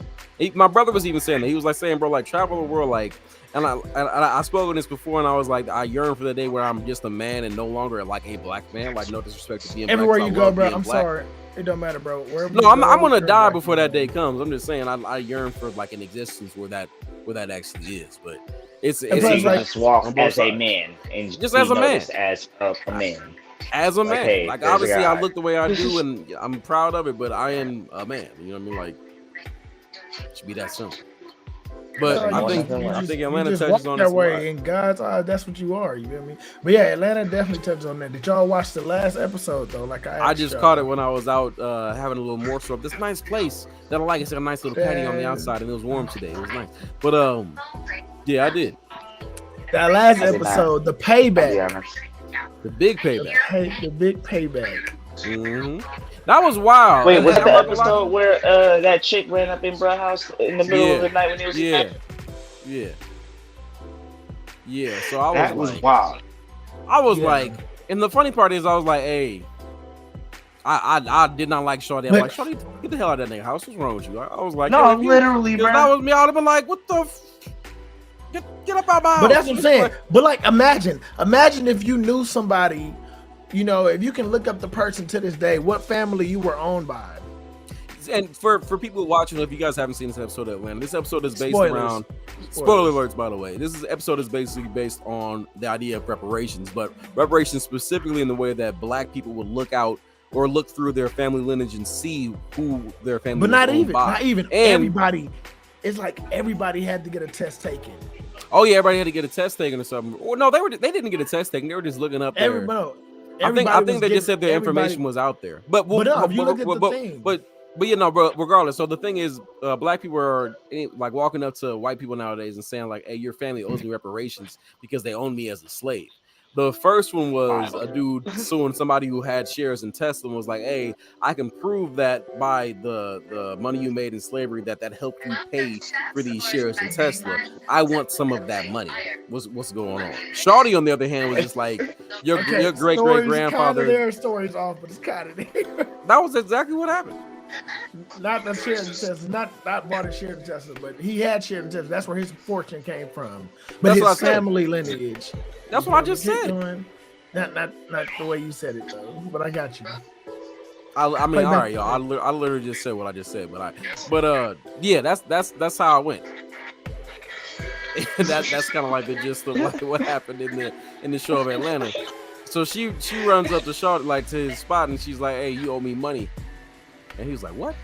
My brother was even saying that. He was like saying, bro, like travel the world, like. And I spoke on this before, and I was like, I yearn for the day where I'm just a man and no longer like a black man. Like no disrespect to being everywhere black, you go, bro. I'm sorry, it don't matter, bro. I'm gonna die before that day comes. I'm just saying, I yearn for like an existence where that actually is. But it's like just walk as a man and just as a man, as a man. As a man, hey, like obviously I look the way I do, and I'm proud of it. But I am a man. You know what I mean? Like it should be that simple. But I think Atlanta touches on that way. In God's eyes, that's what you are. You feel me? But yeah, Atlanta definitely touches on that. Did y'all watch the last episode though? Like I just caught it when I was out having a little morsel of this nice place that I like. It's like a nice little patio on the outside, and it was warm today. It was nice. But yeah, I did. That last episode, the payback, the big payback, the big payback. Mm-hmm. That was wild. Wait, was it the episode where that chick ran up in Bruh's house in the middle of the night when he was Yeah. So I was wild. I was like, and the funny part is, I was like, hey, I did not like Shawty. I'm like, Shawty, get the hell out of that nigga house. What's wrong with you? I was like, no, literally, bro. If that was me, I would have been like, what the. Get up out my house. But that's what I'm saying. But like, imagine if you knew somebody. If you can look up the person to this day, what family you were owned by. And for people watching, if you guys haven't seen this episode of Atlanta, this episode is based around spoiler alerts, by the way. This episode is basically based on the idea of reparations, but reparations specifically in the way that black people would look out or look through their family lineage and see who their family was owned by. Not even everybody. It's like everybody had to get a test taken. Oh yeah, everybody had to get a test taken or something. Or no, they didn't get a test taken. They were just looking up there. I think they just said their information was out there. But if you look at the thing. But you know, bro, regardless. So the thing is, black people are like walking up to white people nowadays and saying like, "Hey, your family owes me reparations because they own me as a slave." The first one was a dude suing somebody who had shares in Tesla and was like, "Hey, I can prove that by the money you made in slavery that helped you pay for these shares in Tesla. I want some of that money." What's going on? Shawty, on the other hand, was just like, your great grandfather. Their stories off, but it's kind of there. That was exactly what happened. Not the shared in Tesla, not bought a shared in Tesla, but he had shared in Tesla. That's where his fortune came from. But his family lineage. That's what I just said. Not the way you said it though, but I got you. I mean, all right, y'all. I literally just said what I just said, but yeah, that's how it went. that's kind of like the gist of like what happened in the show of Atlanta. So she runs up to Shawty, like to his spot, and she's like, "Hey, you owe me money." And he was like, "What?"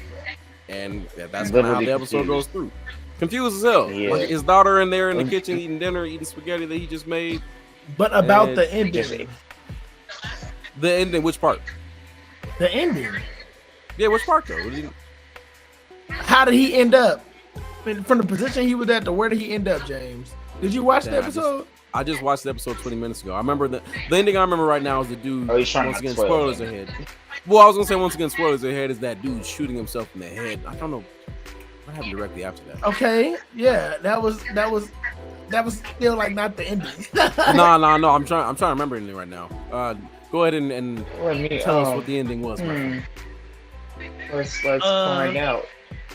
And that's kind of how the episode goes through. Confused as hell. Yeah. Like his daughter in there in the kitchen eating dinner, eating spaghetti that he just made. But about the ending. The ending, which part? The ending. Yeah, which part though? How did he end up? From the position he was at to where did he end up, James? Did you watch the episode? I just watched the episode 20 minutes ago. I remember the ending I rember right now is the dude, once again, spoilers ahead. Well, I was gonna say once again, spoilers ahead, is that dude shooting himself in the head. I don't know what happened directly after that. Okay, yeah, that was still like not the ending. No. I'm trying to remember anything right now. Go ahead and tell us what the ending was. Let's find out.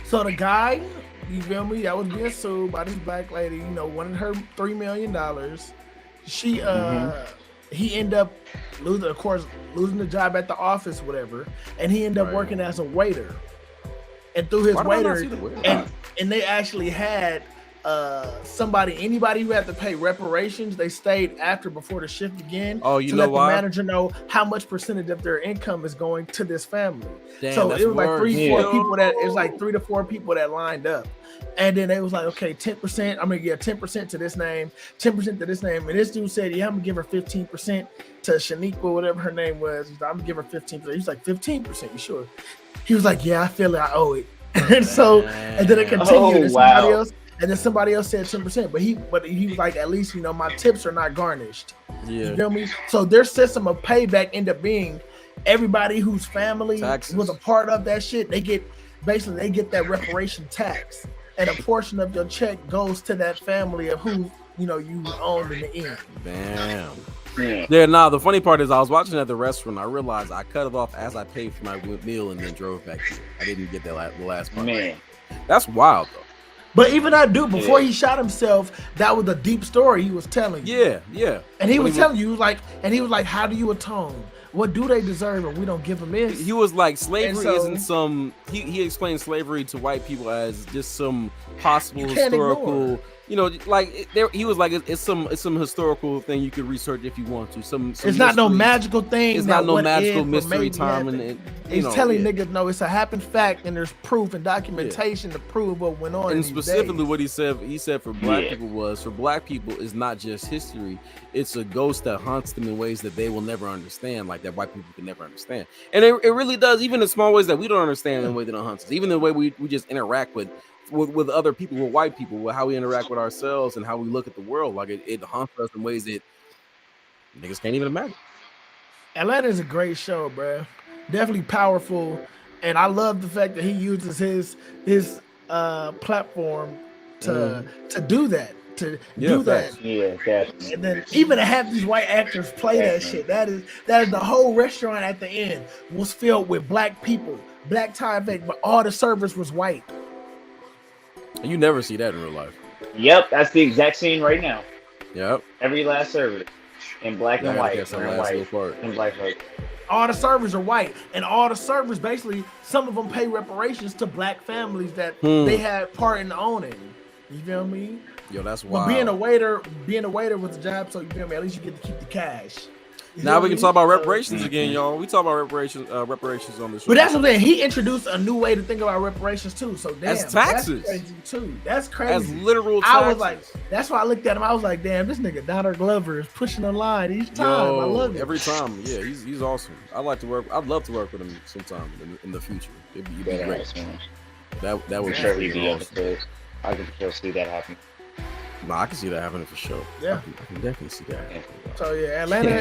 So the guy, you feel me? That was being sued by this black lady. You know, wanted her $3 million. She he ended up losing the job at the office, whatever, and he ended up working as a waiter. And through his waiter, and they actually had anybody who had to pay reparations, they stayed before the shift began to let the manager know how much percentage of their income is going to this family. Damn, so it was like 3 to 4 people that lined up. And then they was like, okay, 10%, I'm gonna give 10% to this name, 10% to this name. And this dude said, yeah, I'm gonna give her 15% to Shaniqua, whatever her name was. He's like, I'm gonna give her 15%. He's like, 15%, you sure? He was like, yeah, I feel it, I owe it. And so, and then it continued. And then somebody else said 10%, but he was like, at least, you know, my tips are not garnished. Yeah. You feel me? So their system of payback ended up being everybody whose family was a part of that shit, they get that reparation tax. And a portion of your check goes to that family of who, you know, you owned in the end. Damn. Yeah, the funny part is I was watching at the restaurant. I realized I cut it off as I paid for my meal and then drove back here. I didn't get the last part. Man. That's wild, though. But even that dude, before he shot himself, that was a deep story he was telling you. Yeah. And he was telling you, he was like, how do you atone? What do they deserve and we don't give them this? He was like, slavery isn't some... He explained slavery to white people as just some possible historical... You know, like he was like, it's some historical thing you could research if you want to. It's not no magical thing. It's not no magical mystery time. And he's telling niggas, no, it's a happened fact, and there's proof and documentation to prove what went on. And specifically, what he said for black people is not just history; it's a ghost that haunts them in ways that they will never understand, like that white people can never understand. And it really does, even in small ways that we don't understand, in the way that it haunts us, even the way we just interact with other people, with white people, with how we interact with ourselves and how we look at the world. Like it haunts us in ways that niggas can't even imagine. Atlanta is a great show, bro. Definitely powerful, and I love the fact that he uses his platform to do that. Do that. Yeah, definitely. And then even to have these white actors play that shit, that is the whole restaurant at the end was filled with black people, black tie effect, but all the servers was white. You never see that in real life. Yep, that's the exact scene right now. Yep. Every last server in black and white. In black white. All the servers are white, and all the servers basically, some of them pay reparations to black families that they had part in owning. You feel me? Yo, that's wild. But being a waiter was a job, so you feel me? At least you get to keep the cash. Now we can talk about reparations again, y'all. We talk about reparations on the show. But that's what I'm saying. He introduced a new way to think about reparations too. So damn, as taxes, that's crazy too. That's crazy. As literal taxes. I was like, that's why I looked at him. I was like, damn, this nigga Donald Glover is pushing the line each time. I love it every time. Yeah, he's awesome. I'd love to work with him sometime in the future. It'd be great. That would sure be awesome. I can sure see that happen. No, I can see that happening for sure. Yeah, I can definitely see that. So yeah, Atlanta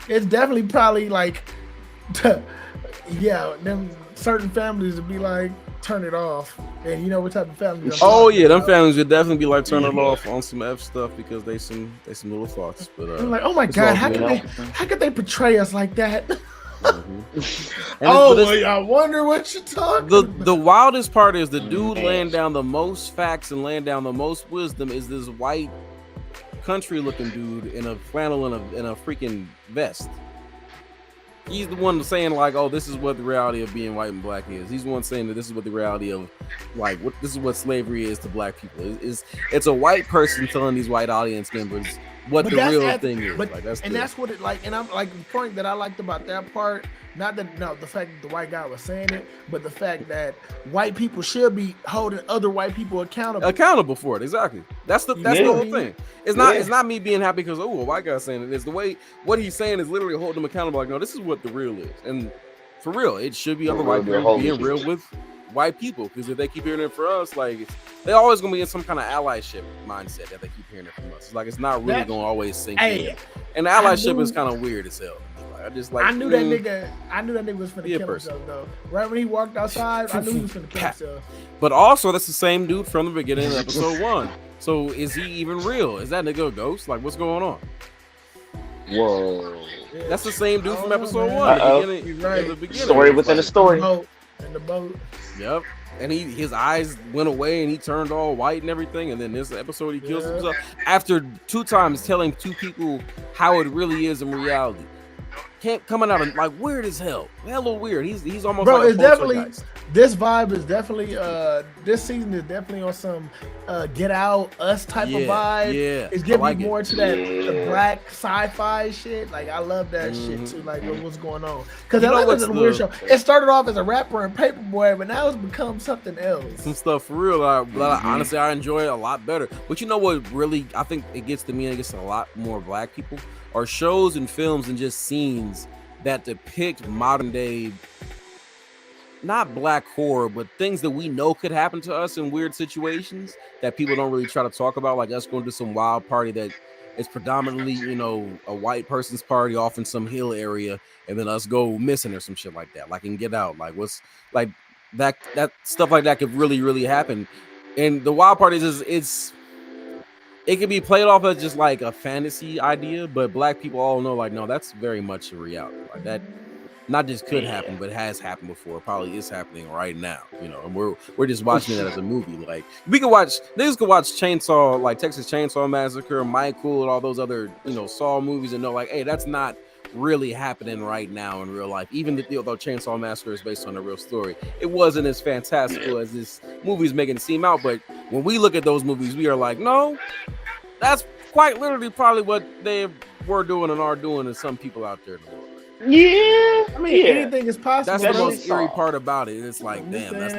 it's definitely probably like, yeah, them certain families would be like, turn it off, and you know what type of families. Oh yeah, them families would definitely be like, turn it off on some F stuff because they some little thoughts. But I'm like, oh my god, how could they portray us like that? Mm-hmm. I wonder what you're talking about. The wildest part is the dude laying down the most facts and laying down the most wisdom is this white country looking dude in a flannel and a freaking vest. He's the one saying like, oh, this is what the reality of being white and black is. He's the one saying that this is what the reality of like this is what slavery is to black people. It's a white person telling these white audience members what the real thing is. But, like, that's what it like. And I'm like, the point that I liked about that part, not that the fact that the white guy was saying it, but the fact that white people should be holding other white people accountable for it. Exactly. That's the whole thing. It's not me being happy because a white guy's saying it. It's the way what he's saying is literally holding them accountable. Like, no, this is what the real is. And for real, it should be other white people being real with white people, because if they keep hearing it for us, like they're always gonna be in some kind of allyship mindset that they keep hearing it from us. It's like it's not really gonna always sink in. And the allyship is kind of weird as hell. Like, I knew that nigga was finna kill himself though. Right when he walked outside, I knew he was finna kill himself. But also, that's the same dude from the beginning of episode 1. So is he even real? Is that nigga a ghost? Like, what's going on? Whoa. That's the same dude from episode 1. He's right. In the beginning. Story within a story. In the boat. Yep. And his eyes went away and he turned all white and everything. And then this episode he kills himself after 2 times telling 2 people how it really is in reality. Coming out of like weird as hell. Hella weird. He's almost like it's definitely this vibe is definitely this season is definitely on some Get Out Us type of vibe. Yeah. It's giving me more to that the black sci-fi shit. Like I love that shit too. Like what's going on? Because that was a weird show. It started off as a rapper and Paperboy, but now it's become something else. Some stuff for real. Honestly, I enjoy it a lot better. But you know what really I think it gets to me and it gets to a lot more black people are shows and films and just scenes that depict modern day, not black horror, but things that we know could happen to us in weird situations that people don't really try to talk about, like us going to some wild party that is predominantly, a white person's party off in some hill area, and then us go missing or some shit like that, like in Get Out. Like what's like that stuff like that could really, really happen. And the wild part is it can be played off as just like a fantasy idea, but black people all know, like, no, that's very much a reality. Like that not just could happen, but has happened before. Probably is happening right now, and we're just watching it as a movie. Like niggas could watch Chainsaw, like Texas Chainsaw Massacre, Michael, and all those other, Saw movies and know like, hey, that's not really happening right now in real life. Even though Chainsaw Massacre is based on a real story, it wasn't as fantastical as this movie's making it seem out. But when we look at those movies, we are like, no, that's quite literally probably what they were doing and are doing to some people out there in the world. Yeah, I mean, anything is possible. That's the most eerie part about it. It's like, damn, that's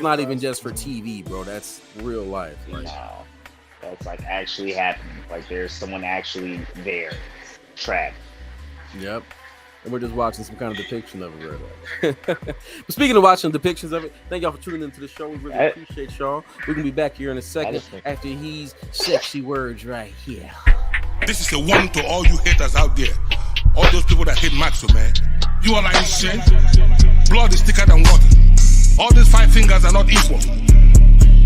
not even just for TV, bro. That's real life. Like, no, that's like actually happening. Like there's someone actually there, trapped. Yep. And we're just watching some kind of depiction of it right now. But speaking of watching depictions of it, thank y'all for tuning into the show. We really appreciate y'all. We're going to be back here in a second after he's sexy words right here. This is a warning to all you haters out there. All those people that hate Maxo, man. You all are insane. Blood is thicker than water. All these 5 fingers are not equal.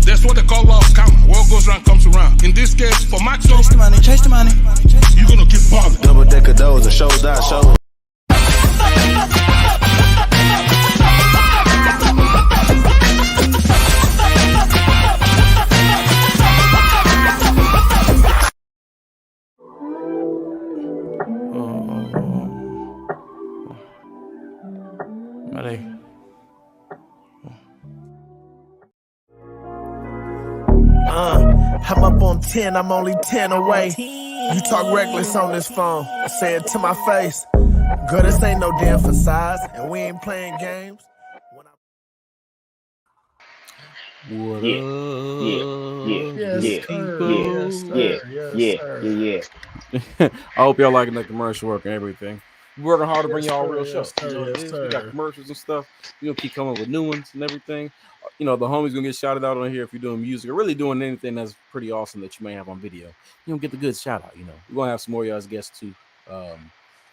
That's what they call law of karma. What goes around comes around. In this case, for Maxo, chase the money. You're going to keep bothering. Double decker doors, a show that show. Ready? I'm up on 10, I'm only 10 away. You talk reckless on this phone. I say it to my face. Girl, this ain't no damn facade, and we ain't playing games. What Yeah, yeah, yeah, Yes, yeah, sir. yeah, Yes, yeah, sir. Yes, yeah, sir. yeah, I hope y'all liking the commercial work and everything. We're working hard to bring Yes, y'all sir. real Yes, shows. You sir. know what it Yes, is. We got sir. commercials and stuff. We're gonna keep coming up with new ones and everything. You know, the homies gonna get shouted out on here if you're doing music or really doing anything that's pretty awesome that you may have on video. You don't get the good shout out. You know, we're gonna have some more of y'all as guests too.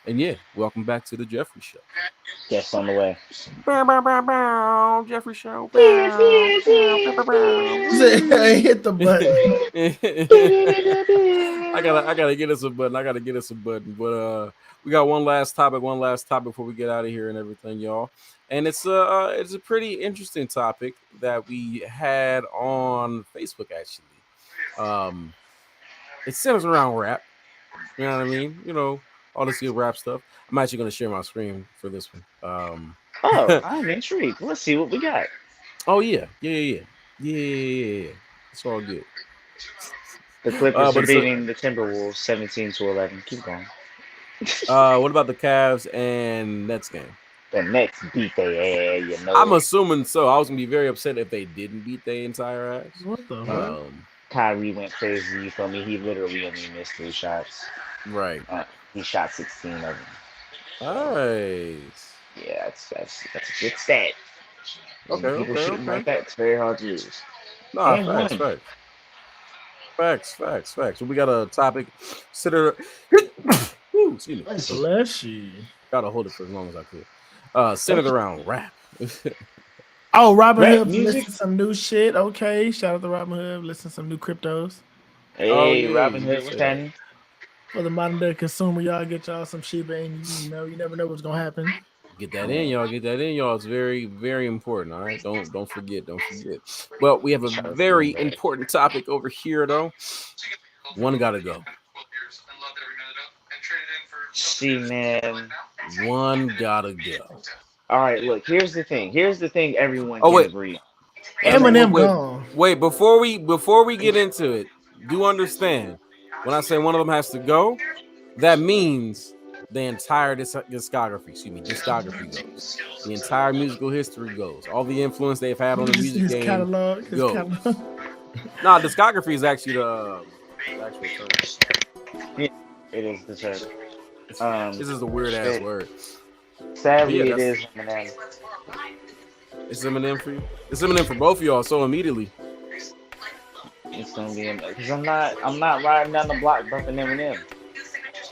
And yeah, welcome back to the Jeffrey Show. Guess on the way. Bow, bow, bow, bow, Jeffrey Show. Yes, Bow, yes, bow, bow, bow, bow. Say, hit the button. I gotta get us a button. But we got one last topic before we get out of here and everything, y'all. And it's a pretty interesting topic that we had on Facebook actually. It centers around rap. You know what I mean? You know, all this good rap stuff. I'm actually gonna share my screen for this one. Oh, I'm intrigued. Let's see what we got. Oh yeah. It's all good. The Clippers But are it's a, beating the Timberwolves 17-11. Keep going. what about the Cavs and Nets game? The Nets beat their ass, you know. I'm assuming so. I was gonna be very upset if they didn't beat their entire ass. What the fuck? Kyrie went crazy. You feel me? He literally only missed 3 shots. Right. He shot 16 of them. Nice. Yeah, that's a good stat. When people shooting like that, it's very hard to lose. Nah, And facts. So we got a topic. Consider. Ooh, excuse me. Bless you. Gotta hold it for as long as I could. Centered around rap. Oh, Robin Rap Hood music? listen to some new shit. Okay, shout out to Robin Hood. Listen to some new cryptos. Hey, Oh, yeah, Robin you Hood, did what's say that. happening? For the modern day consumer, y'all get y'all some Shiba, and you know, you never know what's gonna happen. Get that in, y'all. It's very, very important. All right. Don't forget. Well, we have a very important topic over here, though. One gotta go. See, man. One gotta go. All right, look. Here's the thing. Everyone Oh, can wait. agree on. Eminem gone. Wait, before we get into it, do understand when I say one of them has to go, that means the entire discography goes. The entire musical history goes. All the influence they've had on the music His game catalog. goes. Nah, discography is actually the actual term. Yeah, it is the term. This is a weird ass word. Sadly, Yeah, it is Eminem. It's Eminem for you. It's Eminem for both of y'all. So immediately, It's gonna be because I'm not riding down the block bumping Eminem.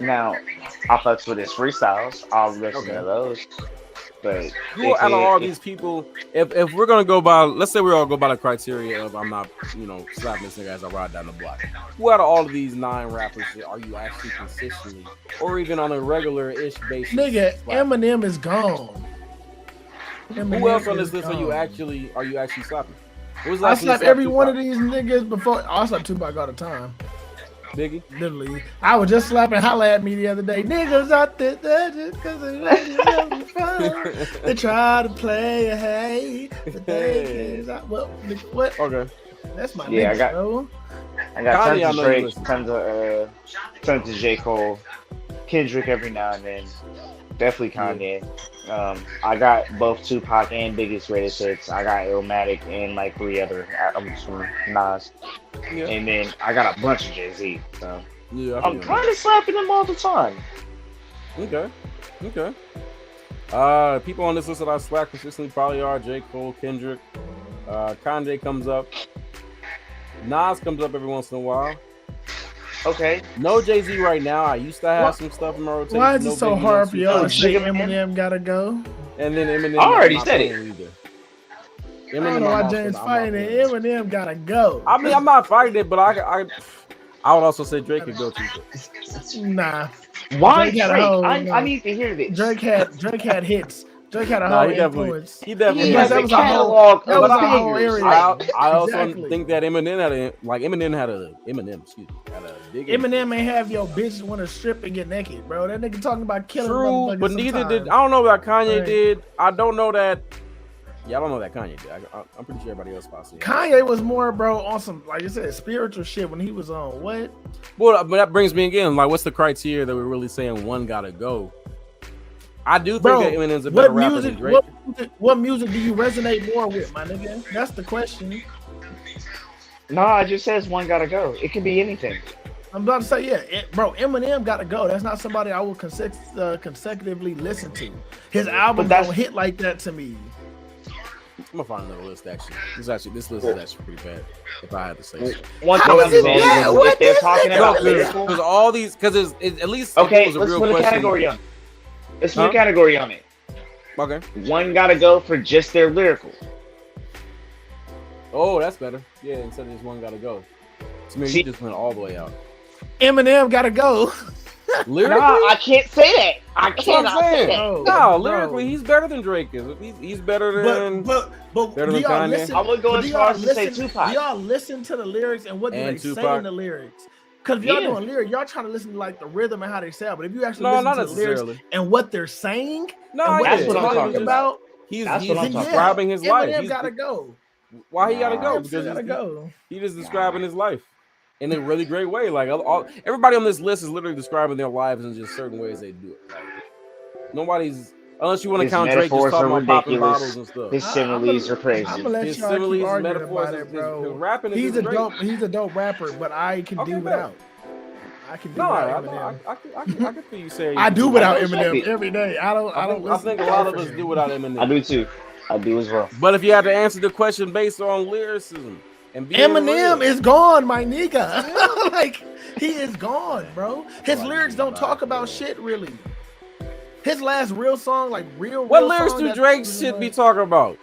Now, I'll fucks with his freestyles. I'll listen to those. But who out of all these people, if we're gonna go by, let's say we all go by the criteria of I'm not, slapping this nigga as I ride down the block. Who out of all of these 9 rappers are you actually consistently, or even on a regular-ish basis? Nigga, slapping? Eminem is gone. Who else on this list are you actually slapping? I slap every one of these niggas before. I slap Tupac all the time. Biggie? Literally. I was just slapping Holla at Me the other day. Niggas out there just because they try to play a hey. But they can't. What? Okay. That's my nigga, bro. I got Kanye, tons of Drake, tons of J. Cole, Kendrick every now and then. Definitely Kanye. I got both Tupac and Biggest Greatest Hits. I got Illmatic and like 3 other albums from Nas. Yeah. And then I got a bunch of Jay-Z. So yeah, I'm kind of slapping them all the time. Okay. People on this list that I slap consistently probably are J. Cole, Kendrick, Kanye comes up, Nas comes up every once in a while. Okay. No Jay-Z right now. I used to have some stuff in my rotation. Why is it so hard for y'all to say Eminem gotta go? And then Eminem. I already said it. I don't know why James fighting it. Eminem gotta go. I mean, I'm not fighting it, but I would also say Drake could go too. Nah. Why Drake? I need to hear this. Drake had hits. Drake had a whole influence. He definitely has a catalog. That was a whole area. I also think that Eminem had a big. Eminem ain't have your bitches want to strip and get naked, bro. That nigga talking about killing. True, but neither did. I don't know what Kanye did. I don't know that Yeah, I don't know that Kanye did. I'm pretty sure everybody else possibly. Kanye was more, bro, on some, like I said, spiritual shit when he was on what? Well, but that brings me again, like, what's the criteria that we're really saying one gotta go? I do think that Eminem's a better rapper than Drake. What music do you resonate more with, my nigga? That's the question. No, I just says one gotta go. It can be anything. I'm about to say, yeah, bro, Eminem gotta go. That's not somebody I will consecutively listen to. His album don't hit like that to me. I'm gonna find another list. Actually, this list is actually pretty bad. If I had to say, so. One thing I'm saying is if they're talking about because all these, because it's at least okay. Let's put a category on it. Let's put a category on it. Okay. One gotta go for just their lyrical. Oh, that's better. Yeah, instead of just one gotta go. So maybe you just went all the way out. Eminem gotta go. Lyrically, no, I can't say that. I cannot say that. No, lyrically, he's better than Drake is. He's better than. But better than Kanye. I would go as far as to say Tupac. Do y'all listen to the lyrics and what do they say in the lyrics? Because if y'all doing lyrics, y'all trying to listen to like the rhythm and how they sound. But if you actually listen to the lyrics and what they're saying, that's what I'm talking about. He's describing his life. Eminem gotta go. Why he gotta go? Because he's just describing his life in a really great way. Like everybody on this list is literally describing their lives in just certain ways they do it. Like, nobody's, unless you want to count Drake just talking about popping bottles and stuff. His similes are crazy. I'm gonna let his y'all similes, keep arguing metaphors, about it, bro. Rapping he's a dope rapper, but I can do without. I can do without Eminem. I can feel you saying. I do without Eminem every day. I think a lot of us do without Eminem. I do too. I do as well. But if you had to answer the question based on lyricism and being Eminem is gone, my nigga. Like he is gone, bro. His lyrics don't talk about shit really. His last real song, like real. What lyrics do Drake should be talking about?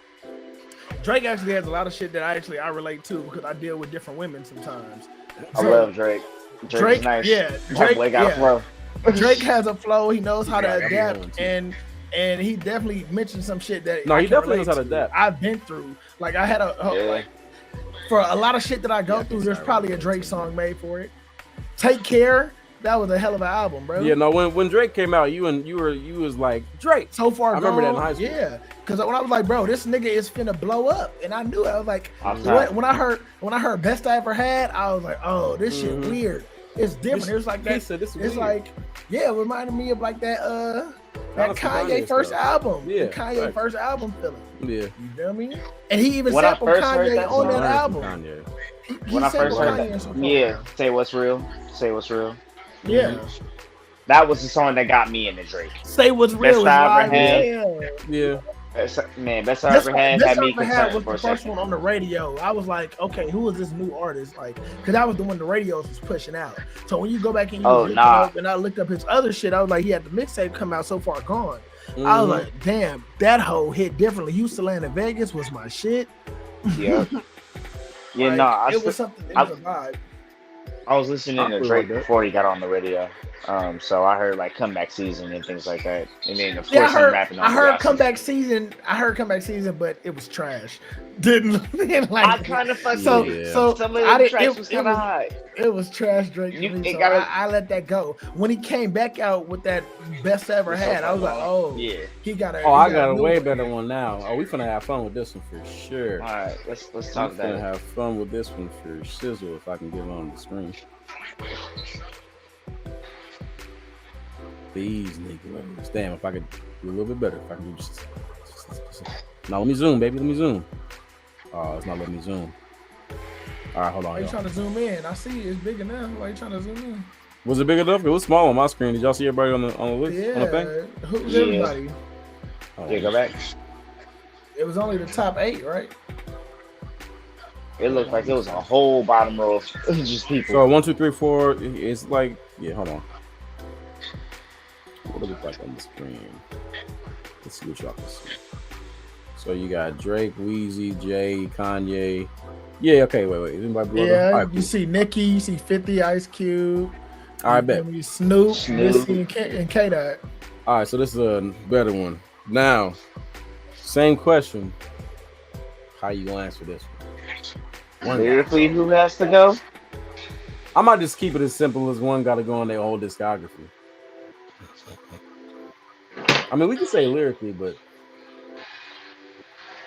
Drake actually has a lot of shit that I relate to because I deal with different women sometimes. I love Drake. Drake's nice. Yeah, Drake got a flow. Drake has a flow. He knows how to adapt, and he definitely mentioned some shit that he definitely knows how to adapt. I've been through. Like I had like, for a lot of shit that I go through. There's probably a Drake song made for it. Take Care. That was a hell of an album, bro. Yeah, no. When Drake came out, you was like Drake. So far, I remember that in high school. Yeah, because when I was like, bro, this nigga is finna blow up, and I knew it. I was like, when I heard Best I Ever Had, I was like, oh, this shit weird. It's different. It was like that. It's like, yeah, it reminded me of like that Kanye first album. Yeah, Kanye first album feeling. Yeah, you feel me? And he even sampled Kanye on that album. When I first heard that, yeah, Say What's Real. Say What's Real. Yeah. That was the song that got me into Drake. Say What's Real. Best I Ever Had. Yeah. Best I Ever Had me concerned was for the a first second. one on the radio. I was like, okay, who is this new artist? Like, because that was the one the radios was pushing out. So when you go back and look up, and I looked up his other shit, I was like, he had the mixtape come out So Far Gone. I was like, damn, that hoe hit differently. Used to Land in Vegas was my shit. Yeah. Yeah, like, it was something. It was a vibe. I was listening to Drake before he got on the radio. So I heard like Comeback Season and things like that. And then of course I'm rapping on I heard Comeback Season, but it was trash. Didn't like I kind of fucked so some of the tracks was kind of high. It was trash Drake. I let that go. When he came back out with that Best I Ever Had, I was like, oh yeah, he got a. Oh, I got a way better one now. Oh, we finna have fun with this one for sure. All right, let's talk about it. Finna have fun with this one for shizzle if I can get it on the screen. These niggas. Damn, if I could do a little bit better. If I can do just now, let me zoom, baby. Let me zoom. Oh, it's not letting me zoom. All right, hold on. Why you trying to zoom in? I see it's big enough. Why you trying to zoom in? Was it big enough? It was small on my screen. Did y'all see everybody on the list? Yeah. On the thing? Who's everybody? Oh, yeah, go back. It was only the top 8, right? It looked like it was a whole bottom row of just people. So 1, 2, 3, 4. It's like, yeah, hold on. What does it look like on the screen? Let's see what y'all can see. So you got Drake, Weezy, Jay, Kanye. Yeah, okay, wait. Anybody below yeah, right, you see Nicki, you see 50, Ice Cube. All right, bet. Snoop. And K-Dot. All right, so this is a better one. Now, same question. How you gonna answer this one? Lyrically, who has to go? I might just keep it as simple as one got to go on their whole discography. I mean, we can say lyrically, but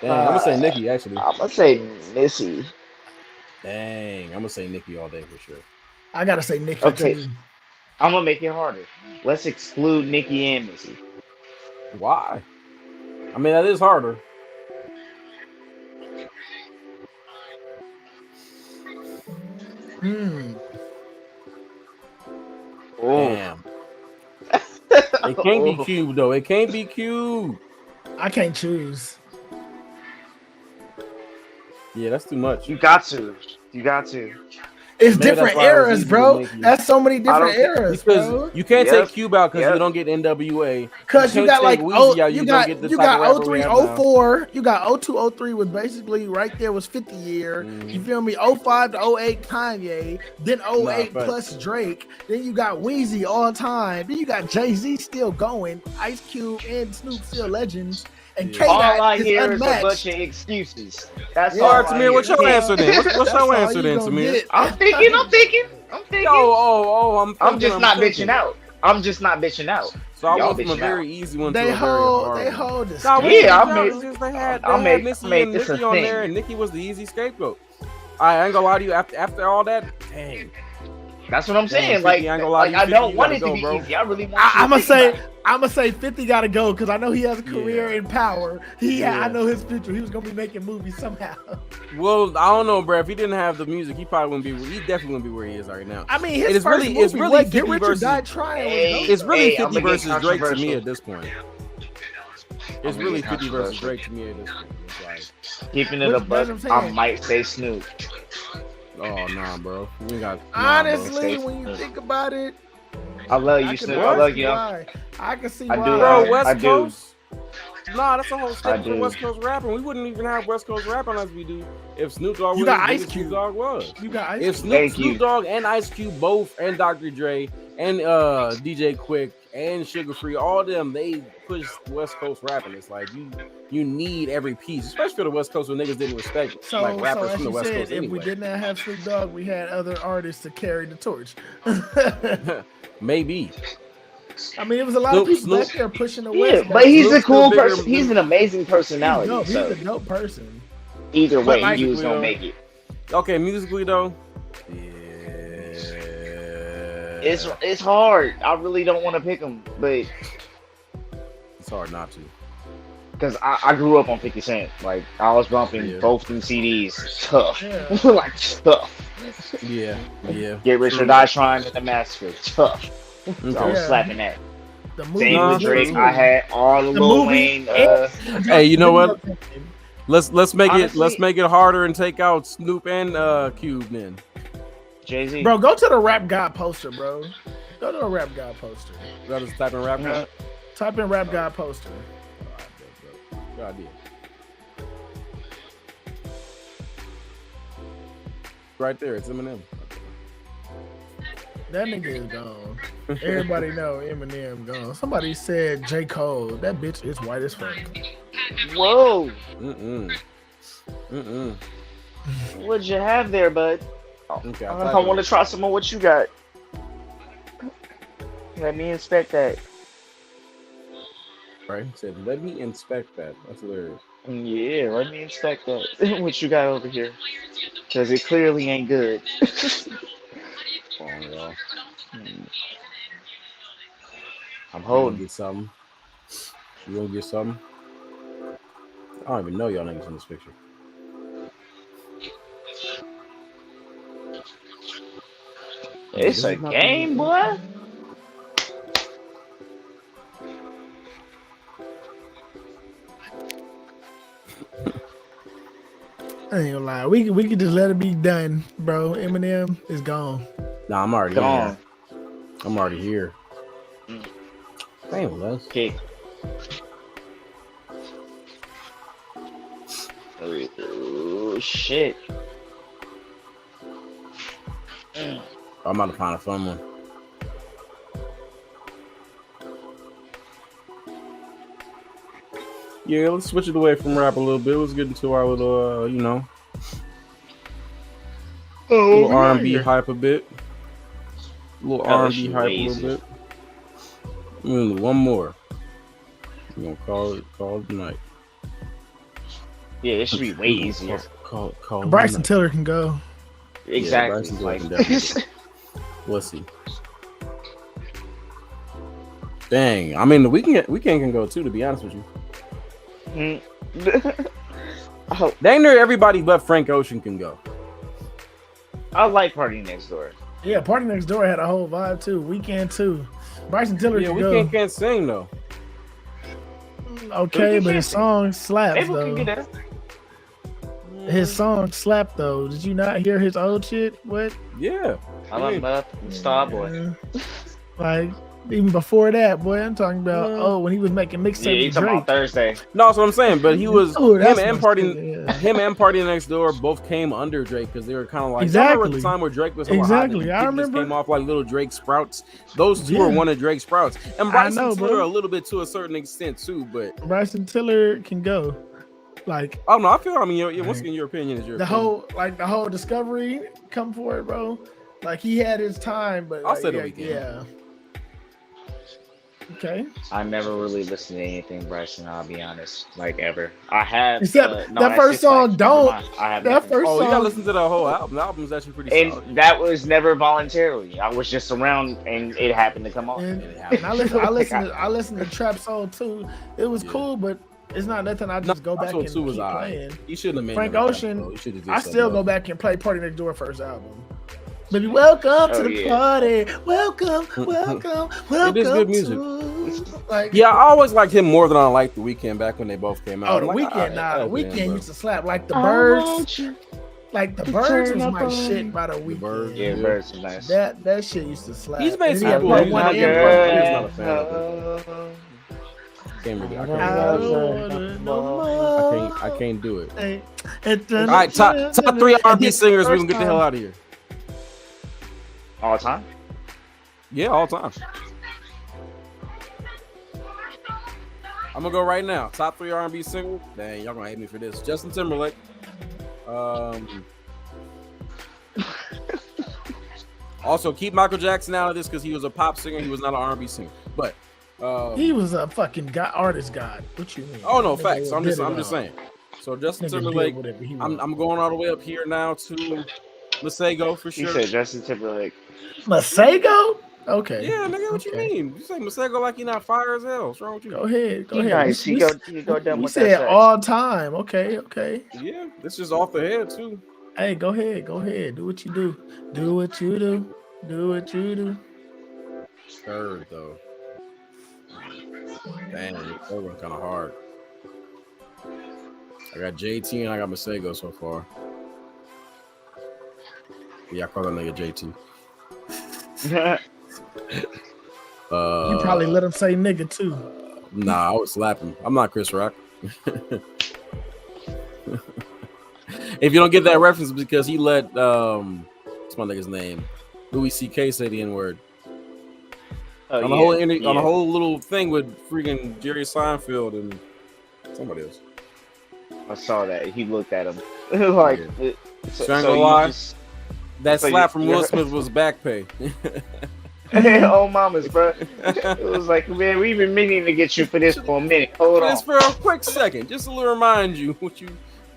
Dang, I'm gonna say Nicki actually. I'm gonna say Missy. Dang, I'm gonna say Nicki all day for sure. I gotta say Nicki Okay, too. I'm gonna make it harder. Let's exclude Nicki and Missy. Why? I mean, that is harder. Oh, Damn. It can't be Cube though. It can't be Cube. I can't choose. Yeah, that's too much. you got to. You got to. It's Maybe different that's why it was eras, easy bro. with Nicki. That's so many different don't think- eras, Because bro. you can't Yep, take Cube out because yep. you don't get NWA. Because you got like Weezy out, you don't got get the you type of got rapper we 03, have now. 04, you got 02, 03 was basically right there was 50 year. You feel me? 05 to 08 Kanye, then 08 facts. plus Drake. Then you got Weezy all time. Then you got Jay-Z still going, Ice Cube and Snoop still legends. And Yeah. K All I Dot is hear is a bunch unmatched. of excuses. That's Yeah. all. All right, I Tamir, hear. what's your answer then? What's That's your all answer you then, gonna Tamir? get. I'm thinking. I'm thinking. I'm just not thinking. bitching out. I'm just not bitching out. So I Y'all went from a bitching very out. easy one to They a very hard they one. hold the Nah, scale. we Yeah, ain't I out. made- It's just they had I made Missy and this a Nicki on thing. there, and Nicki was the easy scapegoat. I ain't gonna lie to you. After all that, dang. That's what I'm saying. 50, Like, I ain't gonna lie to you, I 50, don't you want gotta it to go, be bro. easy. I really want. I'm you gonna to think say about it. 50 gotta go because I know he has a career Yeah. in power. I Yeah. know his future. He was gonna be making movies somehow. Well, I don't know, bro. If he didn't have the music, he probably wouldn't be. He definitely wouldn't be where he is right now. I mean, It his is first really- movie, it's really what, Get 50 Rich or versus- Die Trying. Hey, was It's really Hey, 50 I'ma get versus Drake to me controversial. at this point. It's I'ma really get 50 versus controversial. Drake to me at this point. It's like, Keeping it Which- a buck, that's what I I'm saying. might say Snoop. oh nah, bro. We got Honestly, bro. when you think about it, I love you, I can Snoop. I love honestly you. why. I can see I why. do, bro, I West do. Coast. Nah, that's a whole I staple for do. West Coast rapping. We wouldn't even have West Coast rapping unless we do if Snoop Dogg You was got as big Ice as Cube. Snoop Dogg was. You got Ice If Cube. Thank you. Snoop Dogg and Ice Cube both, and Dr. Dre and DJ Quick and Sugar Free, all them, they push West Coast rapping. It's like you need every piece, especially for the West Coast when niggas didn't respect So, like rappers as from the you West said, Coast if we anyway. did not have Snoop Dogg, we had other artists to carry the torch. Maybe. I mean, it was a lot of people Snoop- back there pushing the Yeah, West. but he's a Snoop's cool still bigger person. He's than- an amazing He's personality. dope. So He's a dope person. either But way, like- he was gonna Musically, make it. Okay, musically though. Yeah. It's hard. I really don't want to pick him, but It's hard not to. because I grew up on 50 Cent. Like I was bumping Yeah. both them CDs. Tough, Yeah. like tough. Yeah. Get Rich or Die Trying in the Massacre. Tough. I was Yeah. slapping that. The movie Same Nah. with was Drake. good, I too. had all the The Lil movie Wayne. Hey, you know what? Video game. Let's make Honestly- it harder and take out Snoop and Cube then. Jay-Z. Bro, go to the Rap God poster, bro. Go to the Rap God poster. That is type in rap Yeah. now. Type in Rap God poster. Good idea. Right there, it's Eminem. That nigga is gone. Everybody know Eminem gone. Somebody said J. Cole. That bitch is white as fuck. Whoa. Mm-mm. What'd you have there, bud? Okay, I want to try some of what you got. Let me inspect that. Right? Said, let me inspect that. That's hilarious. Yeah, let me inspect that. What you got over here? Because it clearly ain't good. Come on, y'all. I'm You gonna holding. get something? You gonna get something? I don't even know y'all niggas in this picture. It's a game, boy. I ain't gonna lie. We could just let it be done, bro. Eminem is gone. Nah, I'm already Gone. here. I'm already here. Damn, Les. Kick. Oh, shit. I'm about to find a fun one. Yeah, let's switch it away from rap a little bit. Let's get into our little, little R&B hype a bit. A little R&B hype a little bit. One more. We're gonna call it tonight. Yeah, it should be way easier. Call Bryson Tiller can go. Exactly. Yeah, Like, let's see. Dang, I mean the weekend can go too. To be honest with you, dang near everybody but Frank Ocean can go. I like Party Next Door. Yeah, Party Next Door had a whole vibe too. Weekend too. Bryson Tiller Yeah, can Weekend go. can't sing though. Okay, but his song slaps Able can get though. that. His song slapped though. Did you not hear his old shit? What? Yeah, I love up Starboy. Like even before that, boy, I'm talking about when he was making Yeah, mixtapes you with talking Drake. about Thursday. no, that's what I'm saying. But he was Oh, that's him and my Party shit, yeah. him and Party Next Door both came under Drake because they were kind of like Exactly. I remember the time where Drake was hella hot and Exactly. I people just remember. came off like little Drake sprouts. Those two are one of Drake's sprouts, and Bryson know, Tiller bro. a little bit to a certain extent too. But Bryson Tiller can go. Like I don't know. I feel. I mean, once again, your opinion is your the opinion. whole Discovery come for it, bro. Like he had his time, but I'll like, say the yeah, Weeknd. yeah. Okay. I never really listened to anything Bryson, I'll be honest. Like ever. I have Except no, that that's first just, song, like, don't. never mind. I have That nothing. first Oh, you gotta song. listen to the whole album. The album's actually pretty solid. And that was never voluntarily. I was just around and it happened to come on. And I listened to Trap Soul too. It was cool, but it's not nothing I just go back and keep playing. He shouldn't have made Frank no Ocean, rap, he should've did I something still go else. back and play Party Next Door first album. Baby, welcome to the party. Welcome. It is good music. Like, Yeah, I always liked him more than I liked The Weeknd back when they both came out. oh, I'm the like, Weeknd, alright, the Weeknd bro. used to slap like the I Birds. want you. Like the to Birds turn was up my on shit me. by the Weeknd. Birds, Yeah, Birds is nice. That shit used to slap. He's made And some he had cool part music. one I and get part it. two. He's not a fan of it. I can't do it. All right, top 3 R&B singers. We can get the hell out of here. All time? Yeah, all time. I'm gonna go right now. Top 3 R&B singles. Dang, y'all gonna hate me for this. Justin Timberlake. Also, keep Michael Jackson out of this because he was a pop singer. He was not an R&B singer. But he was a fucking artist god. What you mean? oh no, Nigga facts. I'm did just it saying. So Justin Nigga did Timberlake. whatever he I'm wanted. going all the way up here now to Masego for You sure. said Justin Timberlake. Masego? Okay. Yeah, nigga, what you Okay. mean? You say Masego like you not fire as hell. What's wrong with you? Go ahead. Go He ahead. nice. We- You go dumb we with that said sex. all time. Okay. Yeah, this is off the head too. Hey, go ahead. Do what you do. Do what you do. Do what you do. Third though. Dang, third one kind of hard. I got JT and I got Masego so far. Yeah, I call that nigga JT. You probably let him say nigga too. Nah, I would slap him. I'm not Chris Rock. If you don't get that reference, because he let what's my nigga's name? Louis C.K. say the N-word. Oh, On a whole little thing with freaking Jerry Seinfeld and somebody else. I saw that. He looked at him like. Strangle lie. That so slap you- from Will Smith was back pay. Oh, mamas, bro. It was like, man, we've been meaning to get you for this for a minute. Hold on. Just for a quick second, just to remind you what you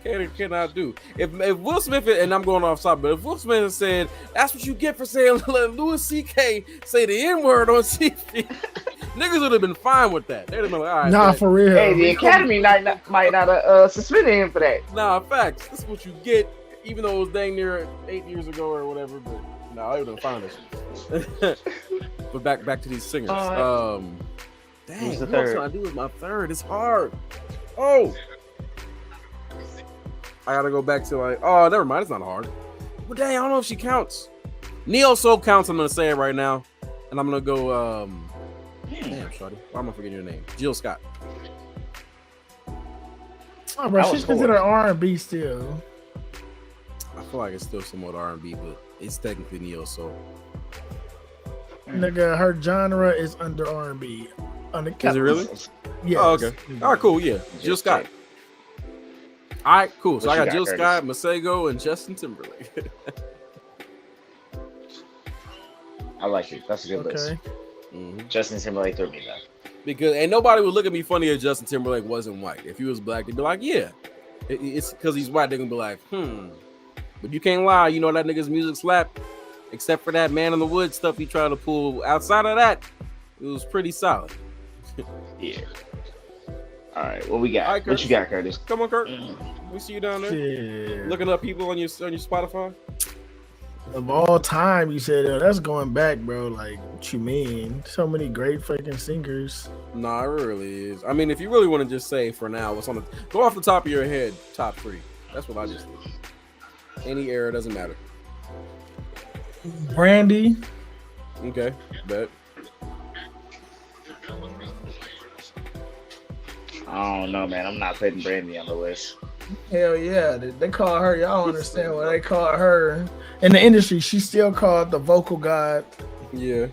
can and cannot do. If Will Smith, and I'm going off topic, but if Will Smith had said, that's what you get for saying let Louis C.K. say the N-word on TV, niggas would have been fine with that. They'd have been like, all right. Nah, bet. for real. Hey, the Academy might not have suspended him for that. Nah, facts. This is what you get, even though it was dang near 8 years ago or whatever. But no, I would have fine with it. But back to these singers. Dang, Who's the what else third? can I do with my third? It's hard. Oh, I gotta go back to like. Oh, never mind. It's not hard. But dang, I don't know if she counts. Neo Soul counts. I'm gonna say it right now, and I'm gonna go. Damn, shawty. Why am I forgetting your name? Jill Scott. Oh, bro, That was she's considered R&B still. I feel like it's still somewhat R&B, but it's technically Neo Soul. Nigga, her genre is under R&B. Under Is it really? Yes. Oh, okay. All right, cool. Yeah, Jill Scott. All right, cool. So What I you got got, Jill Curtis? Scott, Masego, and Justin Timberlake. I like it. That's a good list. Okay. Mhm. Justin Timberlake threw me though. Because and nobody would look at me funny if Justin Timberlake wasn't white. If he was black, they'd be like, "Yeah, It's because he's white. They're gonna be like, But you can't lie. You know that nigga's music slap. Except for that Man in the Woods stuff he tried to pull. Outside of that, it was pretty solid. Yeah. All right, what we got? All right, What you got, Curtis? Come on, Kurt. We see you down there. Yeah. Looking up people on your Spotify. Of all time, you said that's going back, bro. Like, what you mean? So many great fucking singers. Nah, it really is. I mean, if you really want to just say for now, what's on the go off the top of your head, top 3. That's what I just did. Any era doesn't matter. Brandy. Okay, bet. I don't know, man. I'm not putting Brandy on the list. Hell yeah, they call her. Y'all don't understand what they call her in the industry. She's still called the vocal god. Yeah.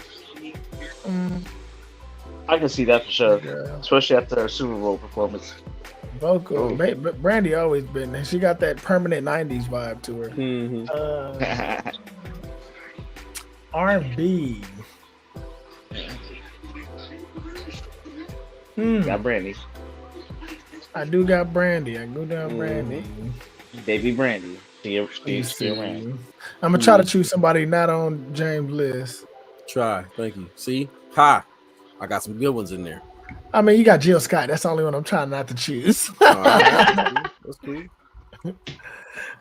I can see that for sure, Yeah. especially after her Super Bowl performance. Vocal. But Brandy always been there. She got that permanent '90s vibe to her. Mm-hmm. R&B. Got Brandy. I do got Brandy. I go down Brandy. Baby Brandy. Still around. I'm gonna try to choose somebody not on James' list. Try. Thank you. See? Ha! I got some good ones in there. I mean, you got Jill Scott. That's the only one I'm trying not to choose. That's cool.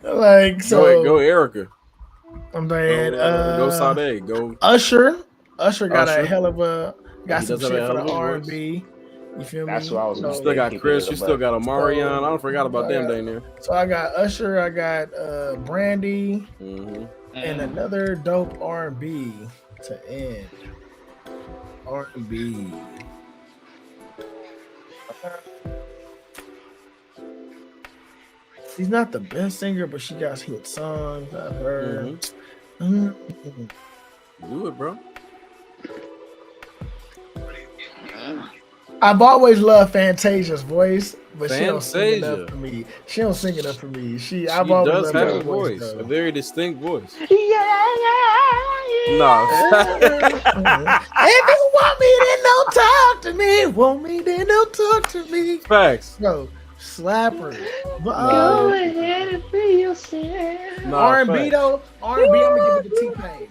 Like, so Go Erica. I'm saying, Go Sade. Go Usher. Usher got Usher. a hell of a He some does have shit a for hell the of a R&B. You feel That's me? what I was So- gonna You still got Keep Chris. it You above. still got Omarion. I don't forgot about them down there. So I got Usher. I got Brandy, Mm-hmm. and another dope R&B to end. R&B. She's not the best singer, but she got hit songs. I've heard. Do it, bro. I've always loved Fantasia's voice, but she don't sing Fantasia. enough for me. She don't sing enough for me. I've She always does loved have her a voice, though. a very distinct voice. Yeah. No. If you want me, then don't talk to me. Want me, then don't talk to me. Facts. Bro, slapper. Go ahead and free yourself. No, R&B facts. though, R&B, I'm gonna give it to T-Pain.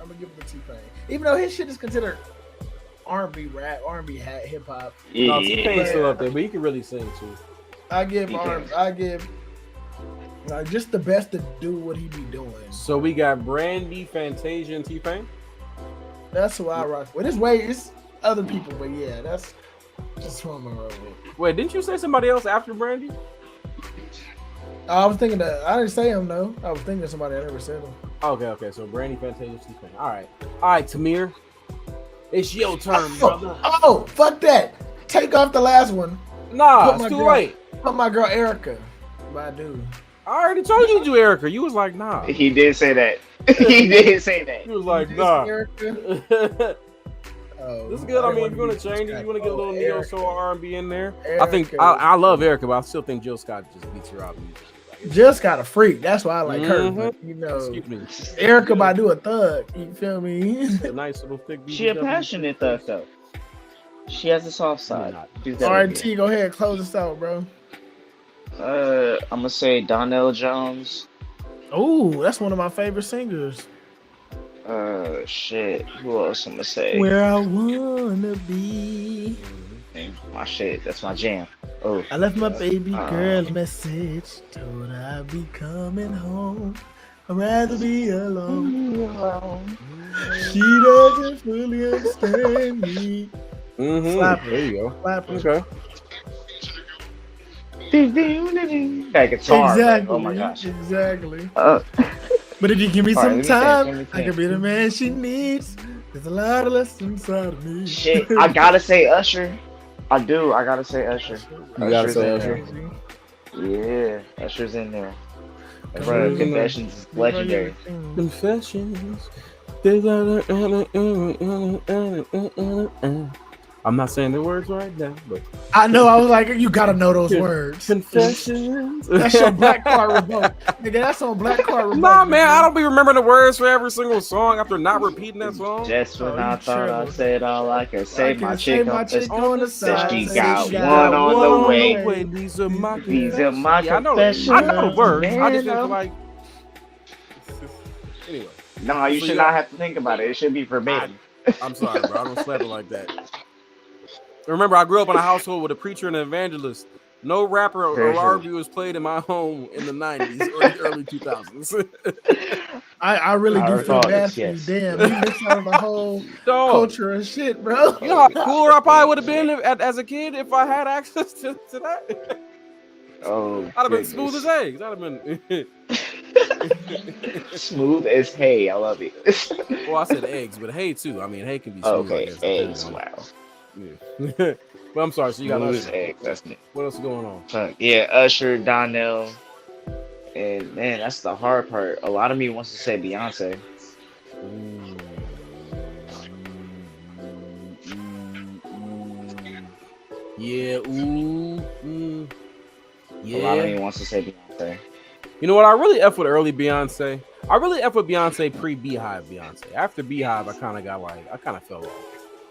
I'm gonna give it to T-Pain. Even though his shit is considered R&B rap, R&B hip hop. No, Yeah. T-Pain's still up there, but he can really sing too. I give T-Pain. just the best to do what he be doing. So we got Brandy, Fantasia, and T-Pain. That's who I rock with. It's other people, but yeah, that's just who I'm gonna roll with. Wait, didn't you say somebody else after Brandy? I was thinking that I didn't say him though. I was thinking of somebody I never said him. Okay. So Brandy, Fantasia, T-Pain. All right, Tamir. It's your turn, brother. Oh, fuck that! Take off the last one. Nah, Put my it's too girl- late. Put my girl Erica. Badu. I already told you to do Erica. You was like, nah. He did say that. He did say that. You was like, This nah. Erica. This Oh, is good. I mean, if you want to Jill change it, you want to get a little Scott. neo soul R&B in there. Erica. I think I love Erica, but I still think Jill Scott just beats her out musically. Jill got a freak. That's why I like her. Mhm. But, you know, Excuse me. Erica Badu a thug. You feel me? A nice little thick beat. She a passionate thug though. She has a soft side. She's got All right, it. T, go ahead, close us out, bro. I'm gonna say Donnell Jones. Oh, that's one of my favorite singers. Shit. Who else I'm gonna say? Where I wanna be. My shit. That's my jam. Oh, I left my baby girl a message. Told her I'd be coming home. I'd rather be alone. She doesn't fully understand me. Mm-hmm. Slapper. There you go. Slapper. Okay. that guitar. Exactly. Oh my gosh. Exactly. Uh, But if you give me All right, some let me time, think. I can be the man she needs. There's a lot of less inside of me. shit. I gotta say Usher. I do. I gotta say Usher. You gotta Usher's say in Usher. there. Yeah, Usher's in there. Come Bro, on. Confessions is legendary. Confessions. They got I'm not saying the words right now, but I know. I was like, you gotta know those words. confessions. That's your black card revoke, nigga. That's on black card revoke. Nah, man, I don't be remembering the words for every single song after not repeating that song. Just when Oh, I you thought I trolling. said all I could say, I my can chick say my on chick on the side. she said got she one on the way. These are my These are my confessions. Yeah, I know the words. I just didn't feel like. Anyway. No, you So should you not got- have to think about it. It should be verbatim. I'm sorry, bro. I don't slap it like that. Remember, I grew up in a household with a preacher and an evangelist. No rapper or R&B was played in my home in the 90s or the early 2000s. I really do feel thought bad this, for yes. you. Damn, you missed out on the whole Dog, culture and shit, bro. you know how cooler I probably would have been as a kid if I had access to that? Oh, I'd have been smooth as eggs. I'd have been. smooth as hay. I love it. Well, I said eggs, but hay too. I mean, hay can be smooth. Okay, I guess, depending eggs. on- Wow. Yeah. But I'm sorry. So you got Smooth Usher. as eggs. That's me. What else is going on? Yeah, Usher, Donnell, and man, that's the hard part. A lot of me wants to say Beyonce. Yeah. Ooh. A lot of Yeah. me wants to say Beyonce. You know what? I really F with early Beyonce. I really F with Beyonce pre-Beehive Beyonce. After Beehive, I kind of fell off.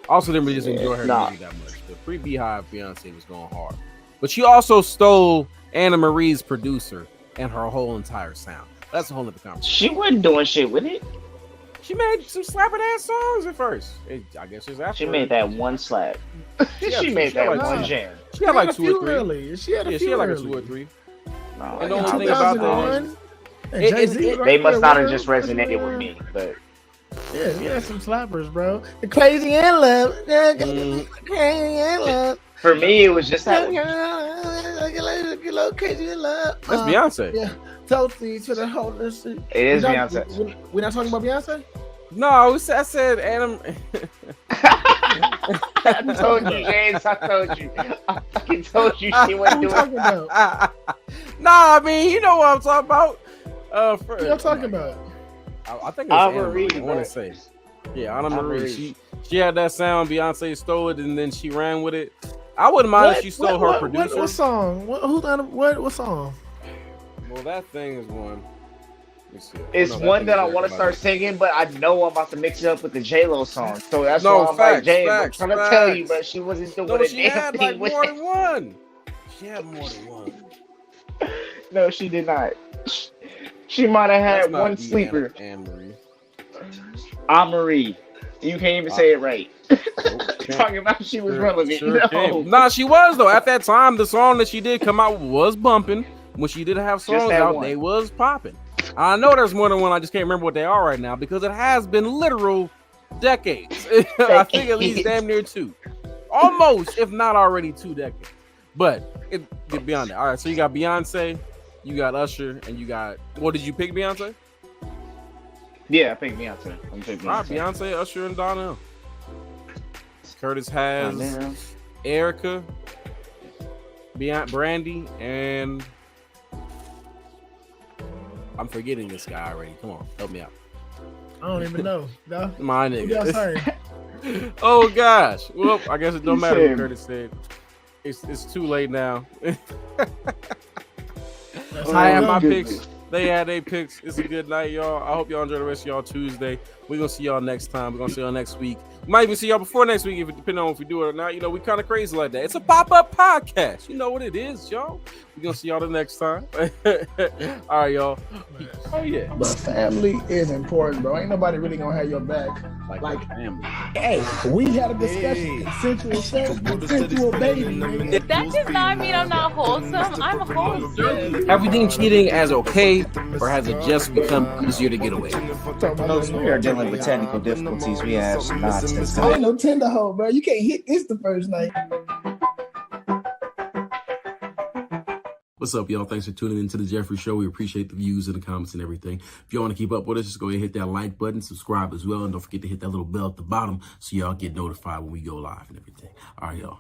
Also didn't really just enjoy her music that much. But pre-Beehive Beyonce was going hard. But she also stole Anna Marie's producer and her whole entire sound. That's a whole other conversation. She wasn't doing shit with it. She made some slapping ass songs at first. I guess it's after. She made that one slap. Yeah, she she made that like one two. jam. She had like a 2 few or 3. early. She had a Yeah, few she had like a early. 2 or 3. No, And the I- only thing about that 2001, and is Jay-Z it- right they must there not have with just her. resonated with me, but Yeah, we had some slappers, bro. The crazy in love. Crazy in love. for me, it was just that one. Crazy in love. That's Beyonce. Yeah, totally to the whole. It is Beyonce. We're not talking about Beyonce. No, I said Anna. I told you, James. I told you. I fucking told you she wasn't What doing you talking about? No, I mean, you know what I'm talking about. What y'all talking about? I think it was Anna Anna Marie, Marie. I want bro. to say, yeah, Anna Anna Marie. Marie. She had that sound. Beyonce stole it, and then she ran with it. I wouldn't mind if she stole her producer. What song? What song? Well, that thing is one. Let me see. It's know that one thing that I is want to everybody. start singing, but I know I'm about to mix it up with the J-Lo song. So that's No, why I'm like, facts, James, facts, I'm trying to tell you, facts. but she wasn't doing No, a she damn had thing like with more it. than one. She had more than one. No, she did not. She might have That's had not one the sleeper. Anna Marie. Marie. You can't even say it right. Nope, Talking about she was relevant. Sure no. can. Nah, she was though. At that time, the song that she did come out was bumping. When she did have songs that out, one. they was popping. I know there's more than one. I just can't remember what they are right now because it has been literal decades. I think at least damn near 2, almost, if not already 2 decades. But it beyond that. All right, so you got Beyonce, you got Usher, and you got. What did you pick? Beyonce. Yeah, I picked Beyonce. I'm picking All right, Beyonce. Beyonce, Usher, and Donnell. Curtis has Donnell. Erica, Brandy, and I'm forgetting this guy already. Come on, help me out. I don't even know. No. My What y'all nigga. saying? Oh gosh. Well, I guess it don't You matter what said- Curtis said. It's too late now. That's I how had it my go. picks. They had their picks. It's a good night, y'all. I hope y'all enjoy the rest of y'all Tuesday. We're gonna see y'all next time. We're gonna see y'all next week. We might even see y'all before next week, if it depending on if we do it or not. You know, we kind of crazy like that. It's a pop-up podcast. You know what it is, y'all. We're gonna see y'all the next time. All right, y'all. Oh yeah. But family is important, bro. Ain't nobody really gonna have your back. Like, family. hey, we had a discussion. Consensual sex, consensual baby. Nigga. That does not mean I'm not wholesome. I'm wholesome. Everything cheating as okay, or has it just become easier to get away? Folks, we are dealing with technical difficulties. We have some nonsense. I ain't no tender hoe, bro. You can't hit this the first night. What's up, y'all? Thanks for tuning into the Jeffrey Show. We appreciate the views and the comments and everything. If y'all want to keep up with us, just go ahead and hit that like button, subscribe as well, and don't forget to hit that little bell at the bottom so y'all get notified when we go live and everything. All right, y'all.